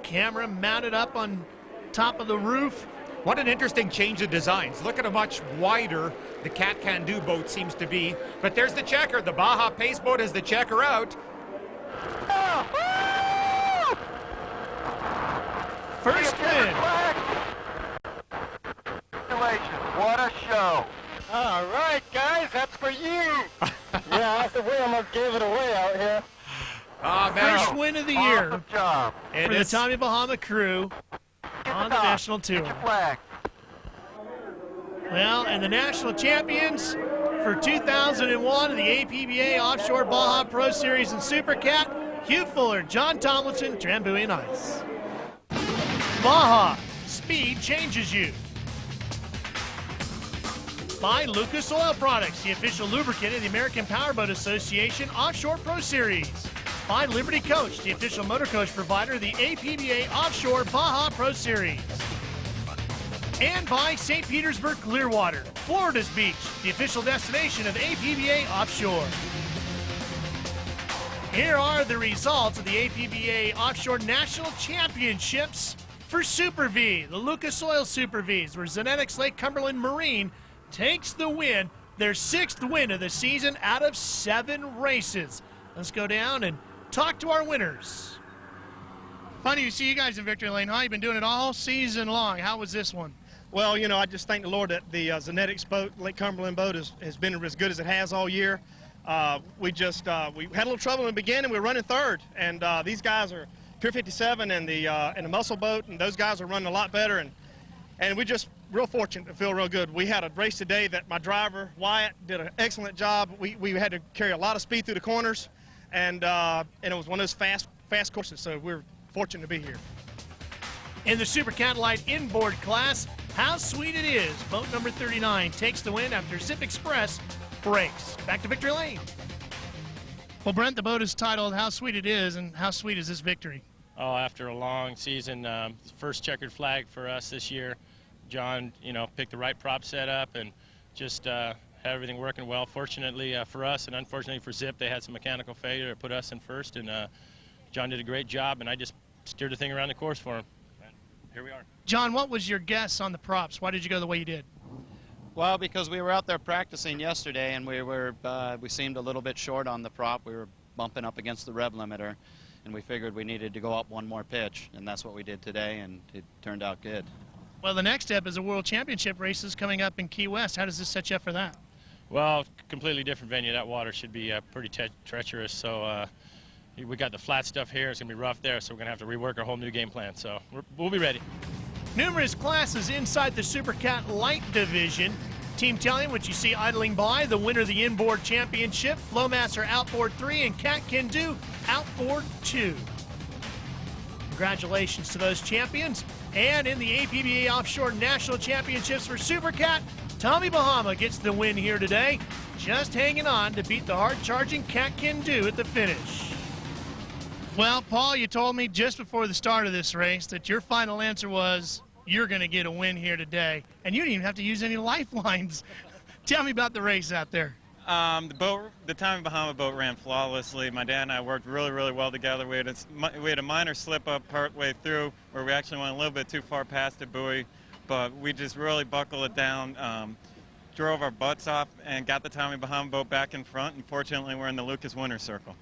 Camera mounted up on top of the roof. What an interesting change of designs. Look at how much wider the Cat Can Do boat seems to be. But there's the checker. The Baja Pace boat is the checker out. First win. What a show. All right, guys, that's for you. Yeah, I think we almost gave it away out here. First win of the year Awesome job. for the Tommy Bahama crew on the national tour. Get your flag. Well, and the national champions for 2001 of the APBA Offshore Baja Pro Series and Super Cat, Hugh Fuller, John Tomlinson, Drambuie and Ice. Baja, speed changes you. By Lucas Oil Products, the official lubricant of the American Powerboat Association Offshore Pro Series. By Liberty Coach, the official motor coach provider of the APBA Offshore Baja Pro Series. And by St. Petersburg Clearwater, Florida's beach, the official destination of APBA Offshore. Here are the results of the APBA Offshore National Championships for Super V, the Lucas Oil Super Vs, where Zenetics Lake Cumberland Marine takes the win, their sixth win of the season out of 7 races. Let's go down and talk to our winners. Funny to see you guys in victory lane, huh? You've been doing it all season long. How was this one? Well, you know, I just thank the Lord that the Zenetics boat, Lake Cumberland boat, has been as good as it has all year. We had a little trouble in the beginning. We were running third, and these guys are Pier 57 and the muscle boat, and those guys are running a lot better. And we just real fortunate to feel real good. We had a race today that my driver, Wyatt, did an excellent job. We had to carry a lot of speed through the corners, and it was one of those fast courses, so we're fortunate to be here. In the Super Cat Light inboard class, how sweet it is. Boat number 39 takes the win after Zip Express breaks. Back to victory lane. Well, Brent, the boat is titled How Sweet It Is, and how sweet is this victory? Oh, after a long season, first checkered flag for us this year. John, picked the right prop setup and just had everything working well. Fortunately for us, and unfortunately for Zip, they had some mechanical failure to put us in first, and John did a great job, and I just steered the thing around the course for him. And here we are. John, what was your guess on the props? Why did you go the way you did? Well, because we were out there practicing yesterday, and we seemed a little bit short on the prop. We were bumping up against the rev limiter, and we figured we needed to go up one more pitch, and that's what we did today, and it turned out good. Well, the next step is the World Championship races coming up in Key West. How does this set you up for that? Well, completely different venue. That water should be pretty treacherous, so we got the flat stuff here. It's going to be rough there, so we're going to have to rework our whole new game plan, so we'll be ready. Numerous classes inside the Super Cat Light division. Team Italian, which you see idling by, the winner of the inboard championship, Flowmaster Outboard 3, and Cat Can Do Outboard 2. Congratulations to those champions. And in the APBA Offshore National Championships for Super Cat, Tommy Bahama gets the win here today, just hanging on to beat the hard-charging Cat Can Do at the finish. Well, Paul, you told me just before the start of this race that your final answer was you're going to get a win here today, and you didn't even have to use any lifelines. Tell me about the race out there. The Tommy Bahama boat ran flawlessly. My dad and I worked really, really well together. We had a minor slip up partway through where we actually went a little bit too far past the buoy, but we just really buckled it down. drove our butts off and got the Tommy Bahama boat back in front, and fortunately we're in the Lucas winner's circle.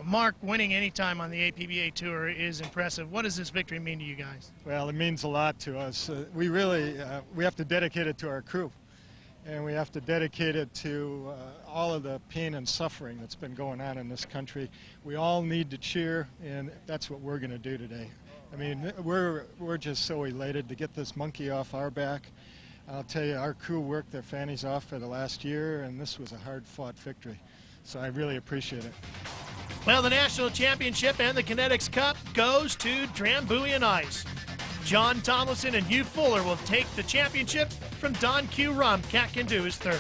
Mark, winning any time on the APBA Tour is impressive. What does this victory mean to you guys? Well, it means a lot to us. We have to dedicate it to our crew, and we have to dedicate it to all of the pain and suffering that's been going on in this country. We all need to cheer, and that's what we're going to do today. I mean, we're just so elated to get this monkey off our back. I'll tell you, our crew worked their fannies off for the last year, and this was a hard-fought victory. So I really appreciate it. Well, the National Championship and the Kinetics Cup goes to Drambuie and Ice. John Tomlinson and Hugh Fuller will take the championship from Don Q. Rum. Cat can do his third.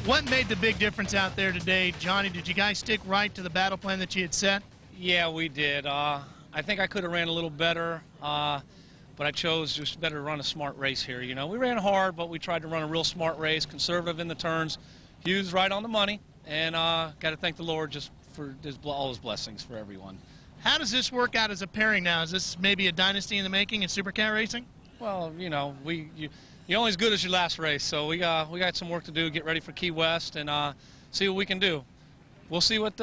What made the big difference out there today, Johnny? Did you guys stick right to the battle plan that you had set? Yeah, we did. I think I could have ran a little better, but I chose just better to run a smart race here. You know, we ran hard, but we tried to run a real smart race, conservative in the turns. Hugh's right on the money, and got to thank the Lord just for all his blessings for everyone. How does this work out as a pairing now? Is this maybe a dynasty in the making in supercar racing? Well, you know, you're only as good as your last race, so we got some work to do, get ready for Key West, and see what we can do. We'll see what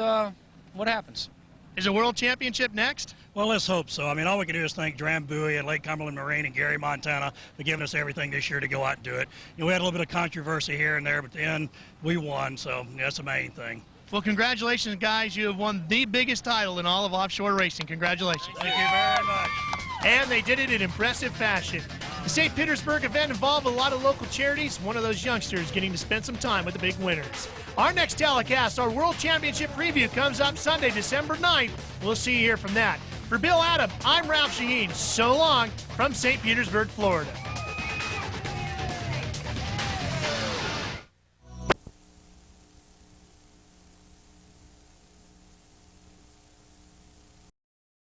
happens. Is a world championship next? Well, let's hope so. I mean, all we can do is thank Drambuie and Lake Cumberland Marine and Gary, Montana for giving us everything this year to go out and do it. You know, we had a little bit of controversy here and there, but at the end, we won, so that's the main thing. Well, congratulations, guys. You have won the biggest title in all of offshore racing. Congratulations. Thank you very much. And they did it in impressive fashion. The St. Petersburg event involved a lot of local charities. One of those youngsters getting to spend some time with the big winners. Our next telecast, our World Championship preview, comes up Sunday, December 9th. We'll see you here from that. For Bill Adam, I'm Ralph Shaheen. So long from St. Petersburg, Florida.